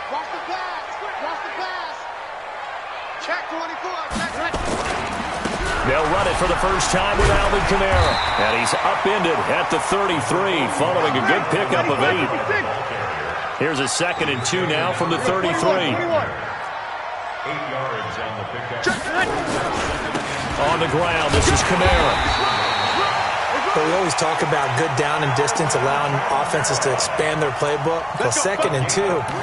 Watch the pass. Watch the pass. Check 24. Check. They'll run it for the first time with Alvin Kamara. And he's upended at the 33 following a good pickup of 8. Here's a 2nd and 2 now from the 33. 8 yards on the pickup. On the ground, this is Kamara. But we always talk about good down and distance, allowing offenses to expand their playbook. Well, 2nd and 2,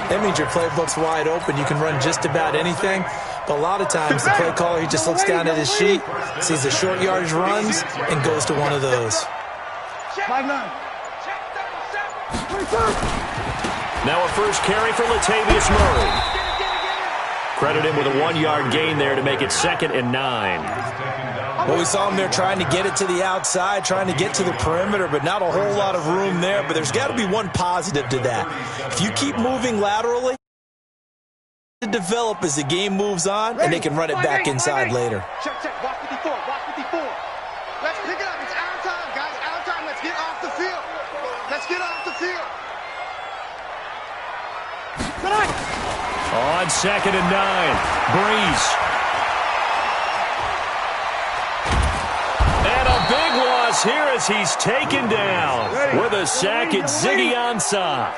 that means your playbook's wide open. You can run just about anything. But a lot of times, the play caller, he just looks down at his sheet, sees the short yardage runs, and goes to one of those. Now a first carry for Latavius Murray. Credit him with a 1-yard gain there to make it 2nd and 9. Well, we saw him there trying to get it to the outside, trying to get to the perimeter, but not a whole lot of room there. But there's got to be one positive to that. If you keep moving laterally, to develop as the game moves on, and they can run it back inside later. Check. Watch 54. Let's pick it up. It's our time, guys. Our time. Let's get off the field. On 2nd and 9, Breeze. And a big loss here as he's taken down with a sack at Ziggy Ansah.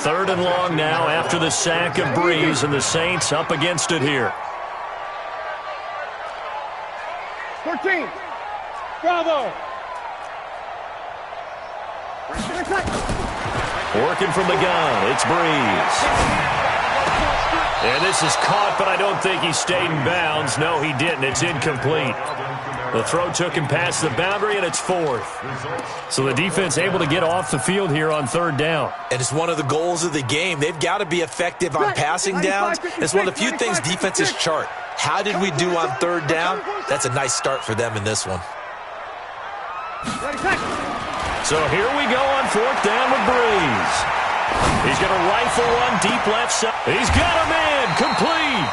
3rd and long now after the sack of Breeze, and the Saints up against it here. 13. Bravo. Working from the gun, it's Breeze. And this is caught, but I don't think he stayed in bounds. No, he didn't. It's incomplete. The throw took him past the boundary, and it's 4th. So the defense able to get off the field here on 3rd down. And it's one of the goals of the game. They've got to be effective on passing downs. It's one of the few things defenses chart. How did we do on 3rd down? That's a nice start for them in this one. So here we go on 4th down with Breeze. He's going to rifle one deep left side. He's got him in. Complete.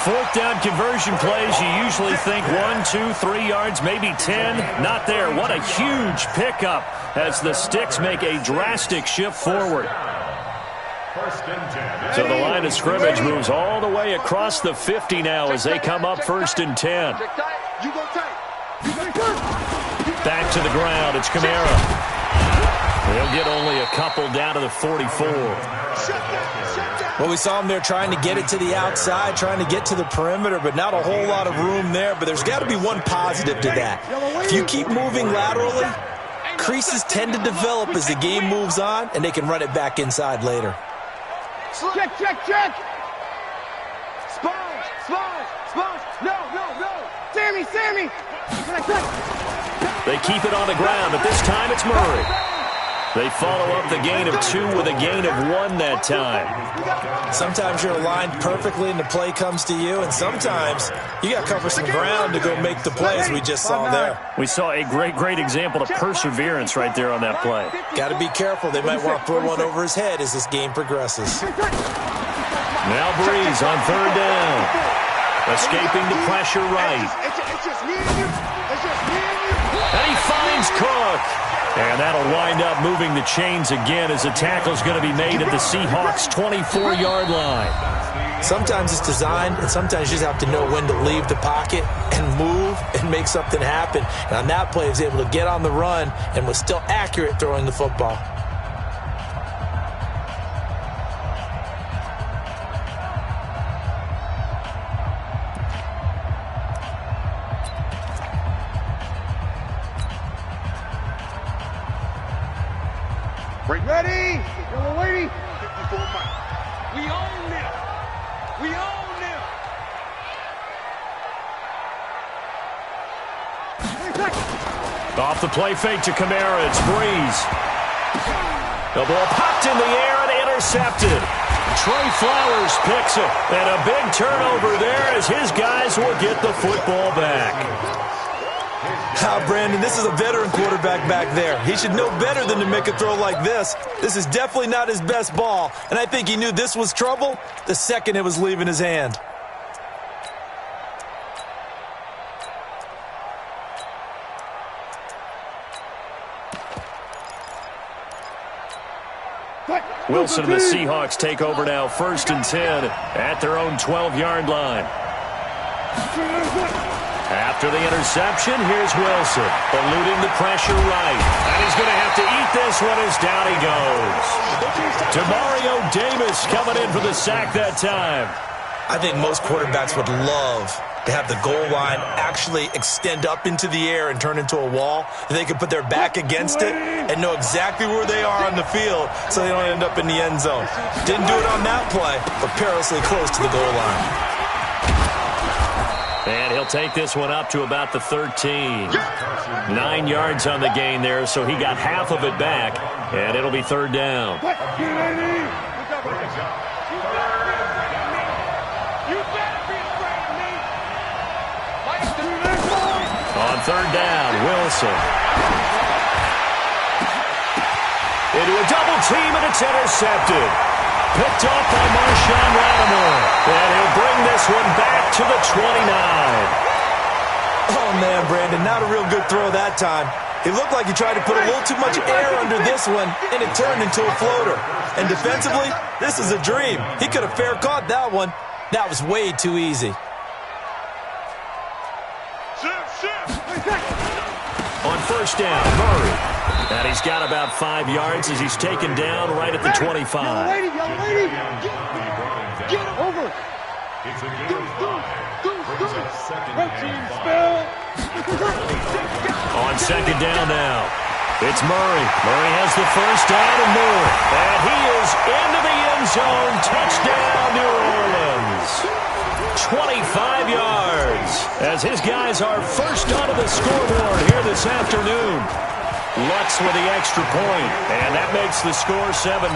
4th down conversion plays, you usually think 1, 2, 3 yards, maybe 10. Not there. What a huge pickup as the Sticks make a drastic shift forward. So the line of scrimmage moves all the way across the 50 now as they come up 1st and 10. Back to the ground. It's Kamara. They'll get only a couple down to the 44. Well, we saw him there trying to get it to the outside, trying to get to the perimeter, but not a whole lot of room there. But there's got to be one positive to that. If you keep moving laterally, creases tend to develop as the game moves on, and they can run it back inside later. Check. Sponge. No. Sammy. They keep it on the ground, but this time it's Murray. They follow up the gain of 2 with a gain of 1 that time. Sometimes you're aligned perfectly and the play comes to you, and sometimes you got to cover some ground to go make the play, as we just saw there. We saw a great example of perseverance right there on that play. Got to be careful. They might want to throw one over his head as this game progresses. Now Breeze on 3rd down. Escaping the pressure right. And he finds Cook. And that'll wind up moving the chains again as the tackle's going to be made at the Seahawks' 24-yard line. Sometimes it's designed, and sometimes you just have to know when to leave the pocket and move and make something happen. And on that play, he was able to get on the run and was still accurate throwing the football. Ready? Yellow lady. 54 Mike. We own them. Off the play fake to Kamara, it's Breeze. The ball popped in the air and intercepted. Trey Flowers picks it, and a big turnover there as his guys will get the football back. Brandon, this is a veteran quarterback back there. He should know better than to make a throw like this. This is definitely not his best ball, and I think he knew this was trouble the second it was leaving his hand. Wilson and the Seahawks take over now, 1st and 10 at their own 12-yard line. After the interception, here's Wilson, eluding the pressure right. And he's going to have to eat this one as down he goes. Demario Davis coming in for the sack that time. I think most quarterbacks would love to have the goal line actually extend up into the air and turn into a wall. They can put their back against it and know exactly where they are on the field so they don't end up in the end zone. Didn't do it on that play, but perilously close to the goal line. And he'll take this one up to about the 13. 9 yards on the gain there, so he got half of it back, and it'll be third down. On third down, Wilson. Into a double team, and it's intercepted. Picked off by Marshawn Lattimore. And he'll bring this one back to the 29. Oh, man, Brandon, not a real good throw that time. It looked like he tried to put a little too much air under this one, and it turned into a floater. And defensively, this is a dream. He could have fair caught that one. That was way too easy. On first down, Murray. And he's got about 5 yards as he's taken down right at the 25. Young lady, get over. It's a game of 5. Brings up second and 5. On second down now, it's Murray. Murray has the first down and more. And he is into the end zone. Touchdown, New Orleans. 25 yards as his guys are first onto the scoreboard here this afternoon. Lutz with the extra point, and that makes the score 7-0.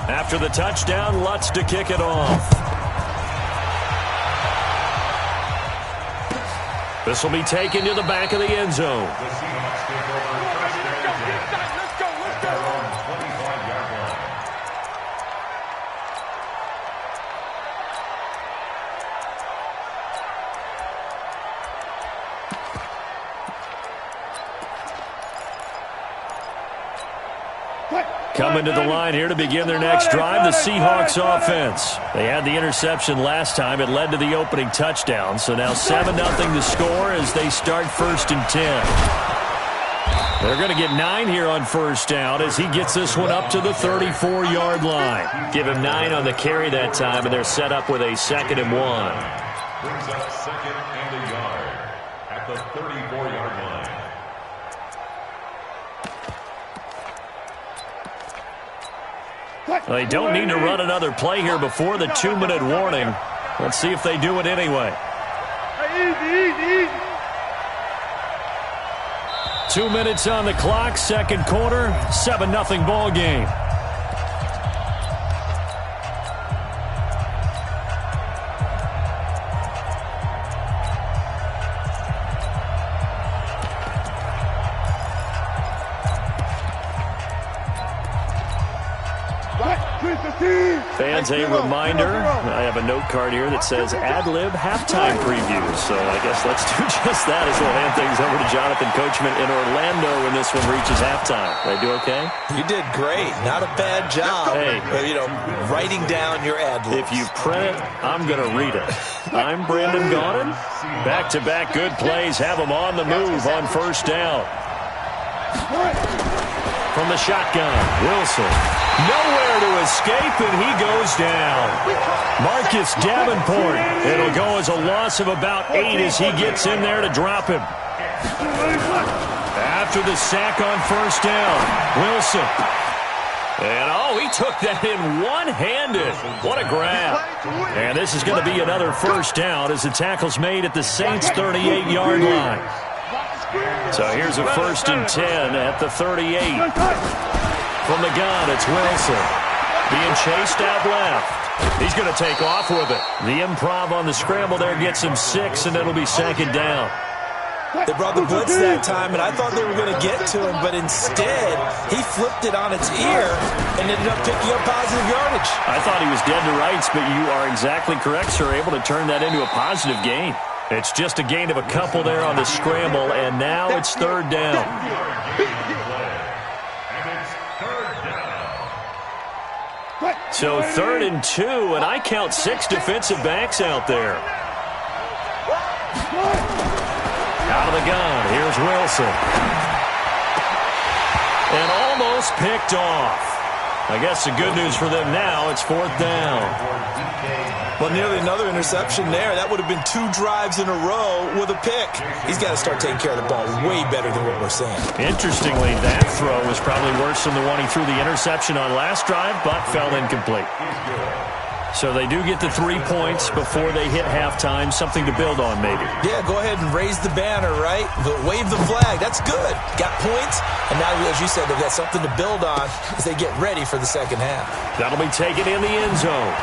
After the touchdown, Lutz to kick it off. This will be taken to the back of the end zone. The Seahawks take over first and 10. Let's go. They're on 25-yard line. Coming to the line here to begin their next drive, the Seahawks offense. They had the interception last time. It led to the opening touchdown. So now 7-0 to score as they start first and 10. They're going to get 9 here on first down as he gets this one up to the 34-yard line. Give him 9 on the carry that time, and they're set up with a 2nd and 1. Brings up second and a yard at the 34-yard line. They don't need to run another play here before the 2-minute warning. Let's see if they do it anyway. Easy. 2 minutes on the clock, second quarter, 7-0 ball game. Fans, a reminder, I have a note card here that says ad-lib halftime preview. So I guess let's do just that as we'll hand things over to Jonathan Coachman in Orlando when this one reaches halftime. Did I do okay? You did great. Not a bad job. Hey. Writing down your ad-libs. If you print it, I'm going to read it. I'm Brandon Gaudin. Back-to-back good plays have them on the move on first down. From the shotgun, Wilson. Nowhere to escape, and he goes down. Marcus Davenport. It'll go as a loss of about 8 as he gets in there to drop him. After the sack on first down, Wilson. And, he took that in one-handed. What a grab. And this is going to be another first down as the tackle's made at the Saints' 38-yard line. So here's a first and 10 at the 38. From the gun, it's Wilson. Being chased out left. He's going to take off with it. The improv on the scramble there gets him 6, and it'll be second down. They brought the blitz that time, and I thought they were going to get to him, but instead, he flipped it on its ear and ended up picking up positive yardage. I thought he was dead to rights, but you are exactly correct, sir. Able to turn that into a positive gain. It's just a gain of a couple there on the scramble, and now it's third down. So 3rd and 2, and I count 6 defensive backs out there. Out of the gun, here's Wilson. And almost picked off. I guess the good news for them now, it's 4th down. Well, nearly another interception there. That would have been 2 drives in a row with a pick. He's got to start taking care of the ball way better than what we're seeing. Interestingly, that throw was probably worse than the one he threw the interception on last drive, but fell incomplete. So they do get the 3 points before they hit halftime. Something to build on, maybe. Yeah, go ahead and raise the banner, right? But wave the flag. That's good. Got points. And now, as you said, they've got something to build on as they get ready for the second half. That'll be taken in the end zone.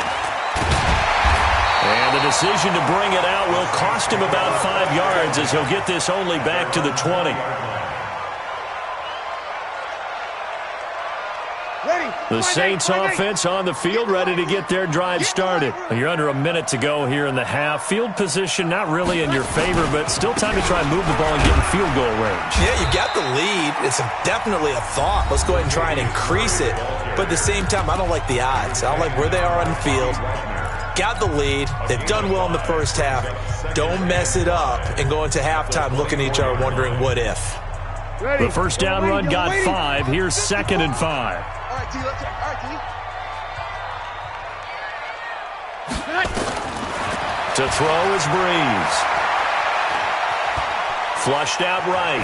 And the decision to bring it out will cost him about 5 yards as he'll get this only back to the 20. The Saints offense on the field, ready to get their drive started. You're under a minute to go here in the half. Field position not really in your favor, but still time to try and move the ball and get in field goal range. Yeah, you got the lead. It's definitely a thought. Let's go ahead and try and increase it. But at the same time, I don't like the odds. I don't like where they are on the field. Got the lead. They've done well in the first half. Don't mess it up and go into halftime looking at each other wondering what if. The first down run got 5. Here's 2nd and 5. All right, T, let's go. All right, T. To throw is Breeze. Flushed out right.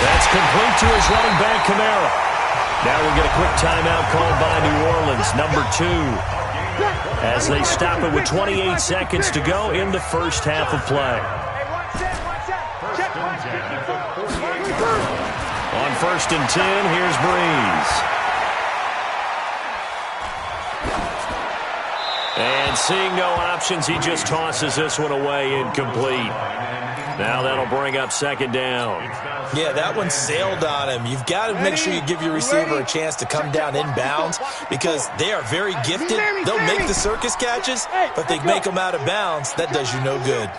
That's complete to his running back, Kamara. Now we'll get a quick timeout called by New Orleans, number 2. As they stop it with 28 seconds to go in the first half of play. On 1st and 10, here's Breeze. And seeing no options, he just tosses this one away incomplete. Now that'll bring up 2nd down. Yeah, that one sailed on him. You've got to make sure you give your receiver a chance to come down inbounds because they are very gifted. They'll make the circus catches, but they make them out of bounds. That does you no good.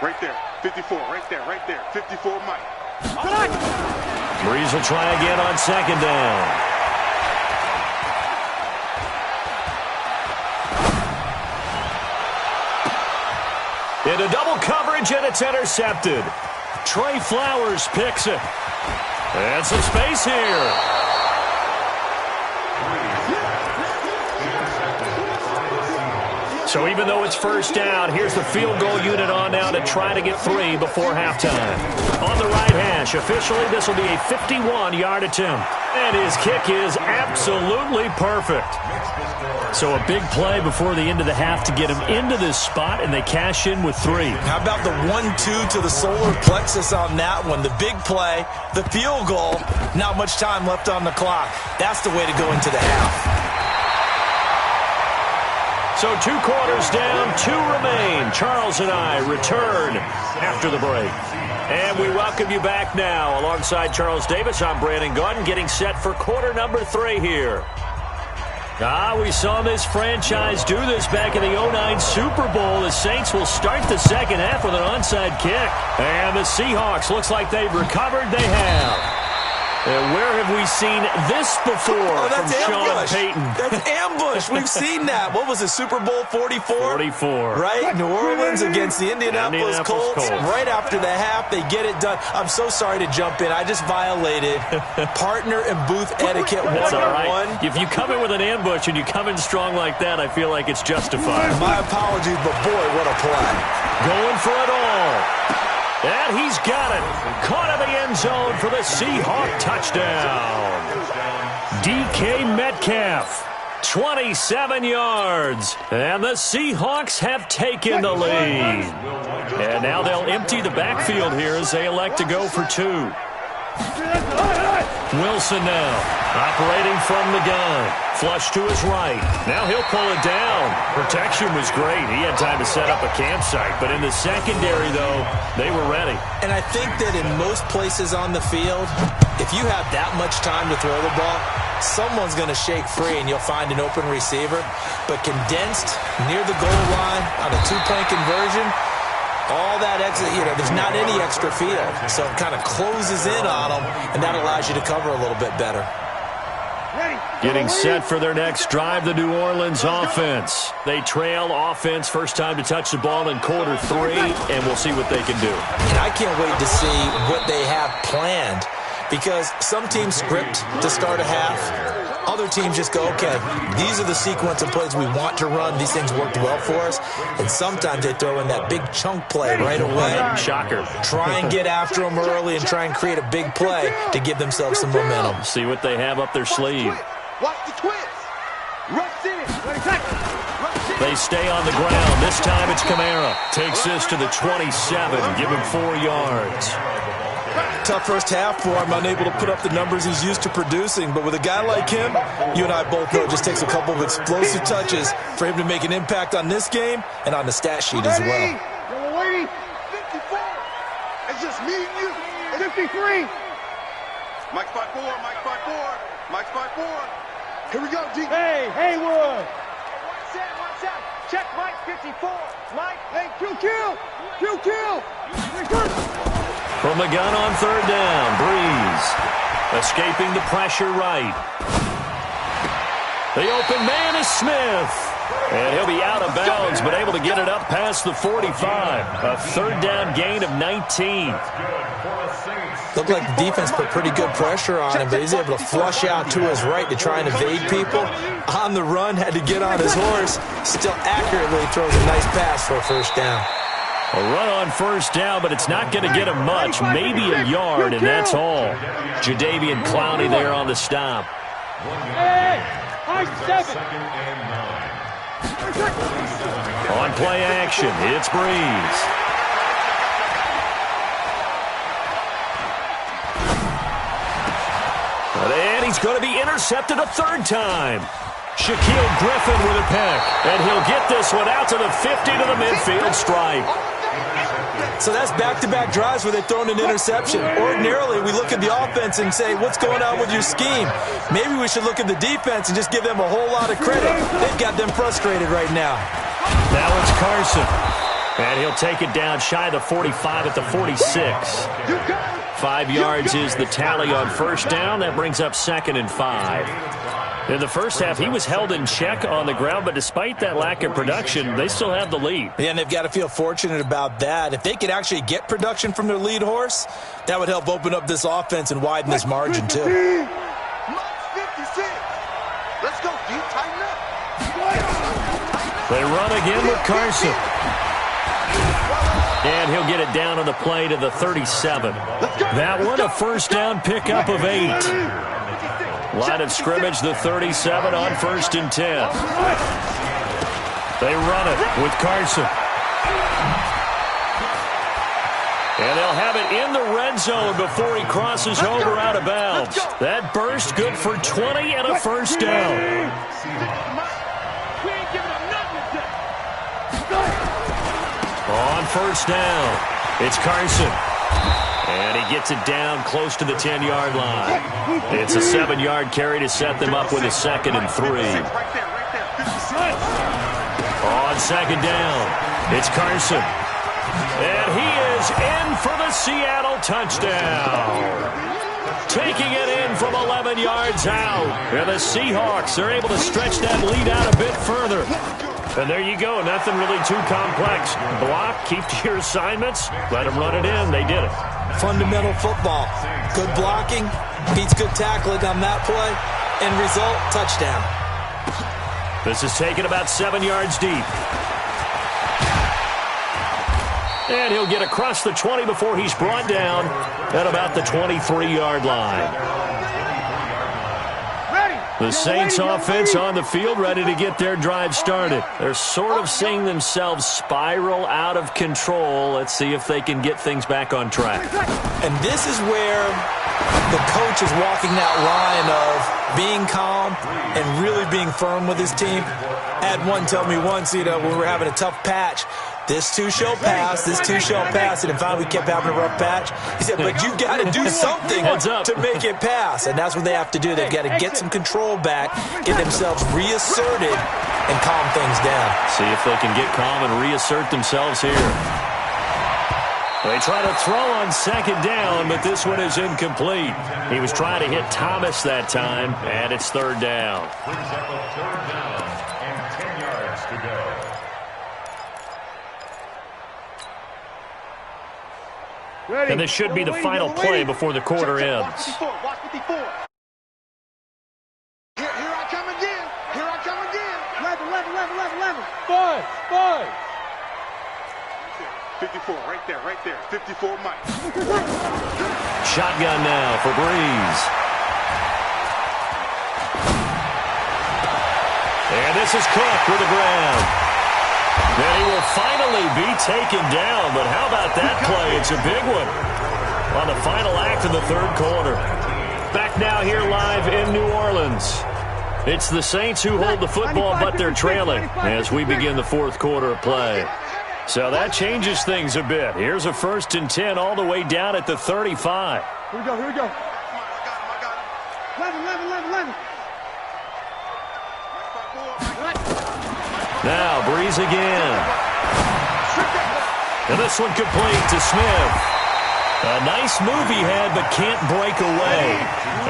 Right there, 54, right there, 54, Mike. Breeze will try again on 2nd down. Into double coverage, and it's intercepted. Trey Flowers picks it. And some space here. So even though it's 1st down, here's the field goal unit on now to try to get 3 before halftime. On the right hash, officially this will be a 51-yard attempt. And his kick is absolutely perfect. So a big play before the end of the half to get him into this spot, and they cash in with 3. How about the 1-2 to the solar plexus on that one? The big play, the field goal, not much time left on the clock. That's the way to go into the half. So 2 quarters down, 2 remain. Charles and I return after the break. And we welcome you back now. Alongside Charles Davis, I'm Brandon Gaudin, getting set for quarter number 3 here. We saw this franchise do this back in the 2009 Super Bowl. The Saints will start the second half with an onside kick. And the Seahawks, looks like they've recovered. They have. And where have we seen this before from Sean Payton? That's ambush. We've seen that. What was it, Super Bowl 44? 44. Right? New Orleans against the Indianapolis Colts. Right after the half, they get it done. I'm so sorry to jump in. I just violated partner and booth etiquette 101. If you come in with an ambush and you come in strong like that, I feel like it's justified. My apologies, but boy, what a play. Going for it all. And he's got it. Caught in the end zone for the Seahawk touchdown. DK Metcalf, 27 yards. And the Seahawks have taken the lead. And now they'll empty the backfield here as they elect to go for 2. Wilson now, operating from the gun. Flush to his right. Now he'll pull it down. Protection was great. He had time to set up a campsite. But in the secondary, though, they were ready. And I think that in most places on the field, if you have that much time to throw the ball, someone's going to shake free and you'll find an open receiver. But condensed near the goal line on a 2-point conversion, all that extra, there's not any extra field. So it kind of closes in on them, and that allows you to cover a little bit better. Ready. Getting set for their next drive, the New Orleans offense. They trail offense, first time to touch the ball in quarter 3, and we'll see what they can do. And I can't wait to see what they have planned, because some teams script to start a half. Other teams just go, okay, these are the sequence of plays we want to run. These things worked well for us. And sometimes they throw in that big chunk play right away. Shocker. Try and get after them early and try and create a big play to give themselves some momentum. See what they have up their sleeve. Watch the twist. Rush in. They stay on the ground. This time it's Kamara. Takes this to the 27. Give him 4 yards. Tough first half for him, unable to put up the numbers he's used to producing. But with a guy like him, you and I both know it just takes a couple of explosive touches for him to make an impact on this game and on the stat sheet as well. 54. It's just me and you. 53. Mike 5-4. Mike 5-4. Mike 5-4. Here we go, D. Hey, Haywood. Watch out. Check Mike 54. Mike. Hey, Q. From the gun on third down, Breeze. Escaping the pressure right. The open man is Smith. And he'll be out of bounds, but able to get it up past the 45. A third down gain of 19. Looked like the defense put pretty good pressure on him, but he's able to flush out to his right to try and evade people. On the run, had to get on his horse. Still accurately throws a nice pass for a first down. A run on first down, but it's not going to get him much. Maybe a yard, and that's all. Jadeveon Clowney there on the stop. Hey, high 7. On play action, it's Breeze. And he's going to be intercepted a third time. Shaquille Griffin with a pick. And he'll get this one out to the 50 to the midfield stripe. So that's back-to-back drives where they've thrown an interception. Ordinarily, we look at the offense and say, what's going on with your scheme? Maybe we should look at the defense and just give them a whole lot of credit. They've got them frustrated right now. Now it's Carson. And he'll take it down shy of the 45 at the 46. 5 yards is the tally on first down. That brings up 2nd and 5. In the first half, he was held in check on the ground, but despite that lack of production, they still have the lead. Yeah, and they've got to feel fortunate about that. If they could actually get production from their lead horse, that would help open up this offense and widen this margin, too. 56. Let's go, D. Tighten up. They run again with Carson. And he'll get it down on the play to the 37. That one, a first down pickup of 8. Line of scrimmage, the 37 on 1st and 10. They run it with Carson. And they'll have it in the red zone before he crosses over out of bounds. That burst good for 20 and a first down. On first down, it's Carson. And he gets it down close to the 10-yard line. It's a 7-yard carry to set them up with a 2nd and 3. On second down, it's Carson. And he is in for the Seattle touchdown. Taking it in from 11 yards out. And the Seahawks are able to stretch that lead out a bit further. And there you go. Nothing really too complex. Block, keep to your assignments, let them run it in. They did it. Fundamental football. Good blocking beats good tackling on that play. End result, touchdown. This is taken about 7 yards deep. And he'll get across the 20 before he's brought down at about the 23-yard line. The Saints offense on the field, ready to get their drive started. They're sort of seeing themselves spiral out of control. Let's see if they can get things back on track. And this is where the coach is walking that line of being calm and really being firm with his team. I had one tell me once, when we were having a tough patch, this too shall pass, this too shall pass. And finally we kept having a rough patch. He said, but you got to do something to make it pass. And that's what they have to do. They've got to get some control back, get themselves reasserted, and calm things down. See if they can get calm and reassert themselves here. They try to throw on second down, but this one is incomplete. He was trying to hit Thomas that time, and it's third down. Brings up a third down and 10 yards to go. Ready. And this should be the final play before the quarter ends. Watch 54. Watch 54. Here I come again. Here I come again. 11. 5. 54, right there. 54, Mike. Shotgun now for Breeze. And this is Cook with the ground. And he will finally be taken down, but how about that play? It's a big one on the final act of the third quarter. Back now here live in New Orleans. It's the Saints who hold the football, but they're trailing as we begin the fourth quarter of play. So that changes things a bit. Here's a 1st and 10 all the way down at the 35. Here we go. 11. Now Breeze again. And this one complete to Smith. A nice move he had, but can't break away.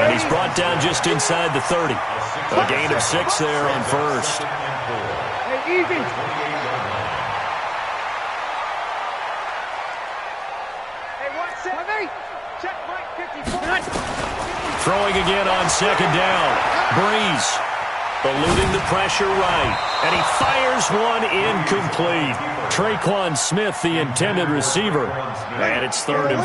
And he's brought down just inside the 30. A gain of 6 there on first. Hey, easy. Throwing again on second down. Breeze eluding the pressure right. And he fires one incomplete. Traquan Smith, the intended receiver. And it's 3rd and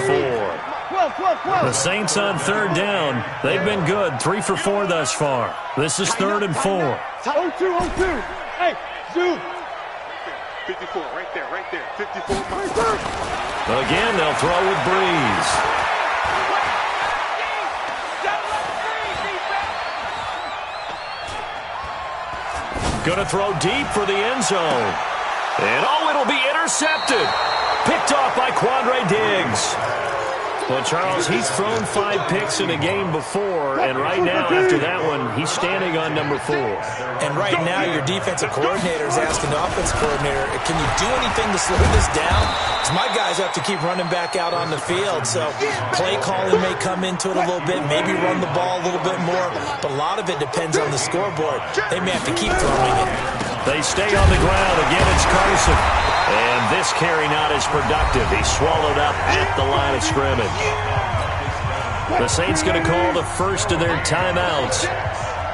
4. The Saints on third down. They've been good. 3 for 4 thus far. This is 3rd and 4. 0-2. Hey, zoom. 54, right there. 54, Mike. Again, they'll throw with Breeze. Going to throw deep for the end zone. And it'll be intercepted. Picked off by Quandre Diggs. Well, Charles, he's thrown 5 picks in a game before, and right now, after that one, he's standing on number 4. And right now, your defensive coordinator is asking the offensive coordinator, can you do anything to slow this down? Because my guys have to keep running back out on the field, so play calling may come into it a little bit, maybe run the ball a little bit more, but a lot of it depends on the scoreboard. They may have to keep throwing it. They stay on the ground. Again, it's Carson. And this carry not as productive. He's swallowed up at the line of scrimmage. The Saints going to call the first of their timeouts.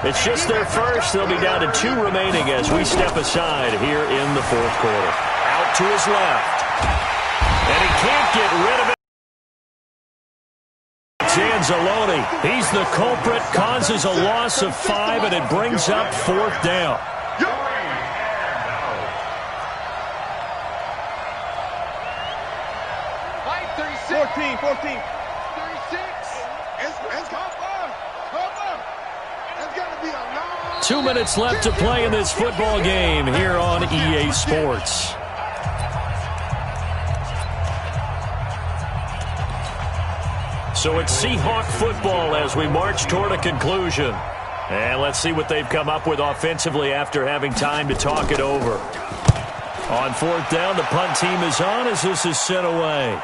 It's just their first. They'll be down to 2 remaining as we step aside here in the fourth quarter. Out to his left. And he can't get rid of it. Anzalone. He's the culprit. Causes a loss of 5, and it brings up 4th down. 14. 36. It's gonna be a long 2 minutes left to play in this football game here on EA Sports. So it's Seahawk football as we march toward a conclusion. And let's see what they've come up with offensively after having time to talk it over. On 4th down, the punt team is on as this is sent away.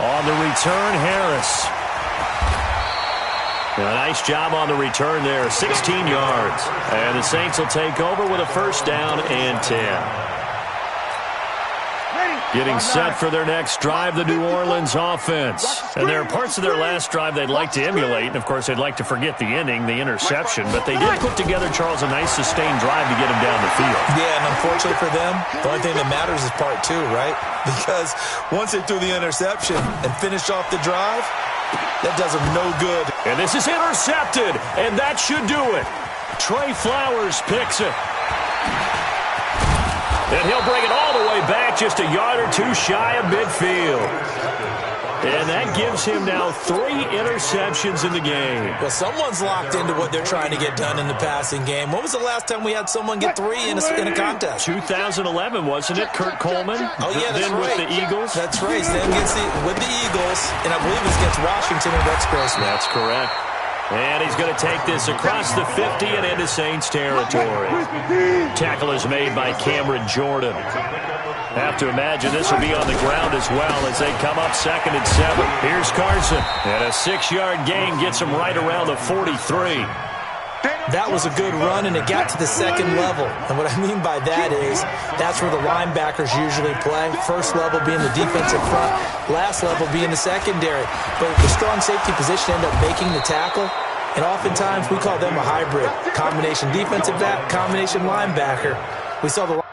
On the return, Harris. A nice job on the return there, 16 yards. And the Saints will take over with a 1st down and 10. Getting set for their next drive, the New Orleans offense. And there are parts of their last drive they'd like to emulate. And, of course, they'd like to forget the ending, the interception. But they did put together, Charles, a nice sustained drive to get him down the field. Yeah, and unfortunately for them, the only thing that matters is part 2, right? Because once they threw the interception and finished off the drive, that does them no good. And this is intercepted, and that should do it. Trey Flowers picks it. And he'll bring it all the way back, just a yard or 2 shy of midfield. And that gives him now 3 interceptions in the game. Well, someone's locked into what they're trying to get done in the passing game. When was the last time we had someone get 3 in a contest? 2011, wasn't it? Kurt Coleman? Oh, yeah, that's then right. With the Eagles? That's right. Then with the Eagles, and I believe it's against Washington and Rex Grossman. That's correct. And he's going to take this across the 50 and into Saints territory. Tackle is made by Cameron Jordan. Have to imagine this will be on the ground as well as they come up 2nd and 7. Here's Carson. And a 6-yard gain gets him right around the 43. That was a good run, and it got to the 2nd level. And what I mean by that is that's where the linebackers usually play. First level being the defensive front, last level being the secondary. But the strong safety position ended up making the tackle, and oftentimes we call them a hybrid. Combination defensive back, combination linebacker. We saw the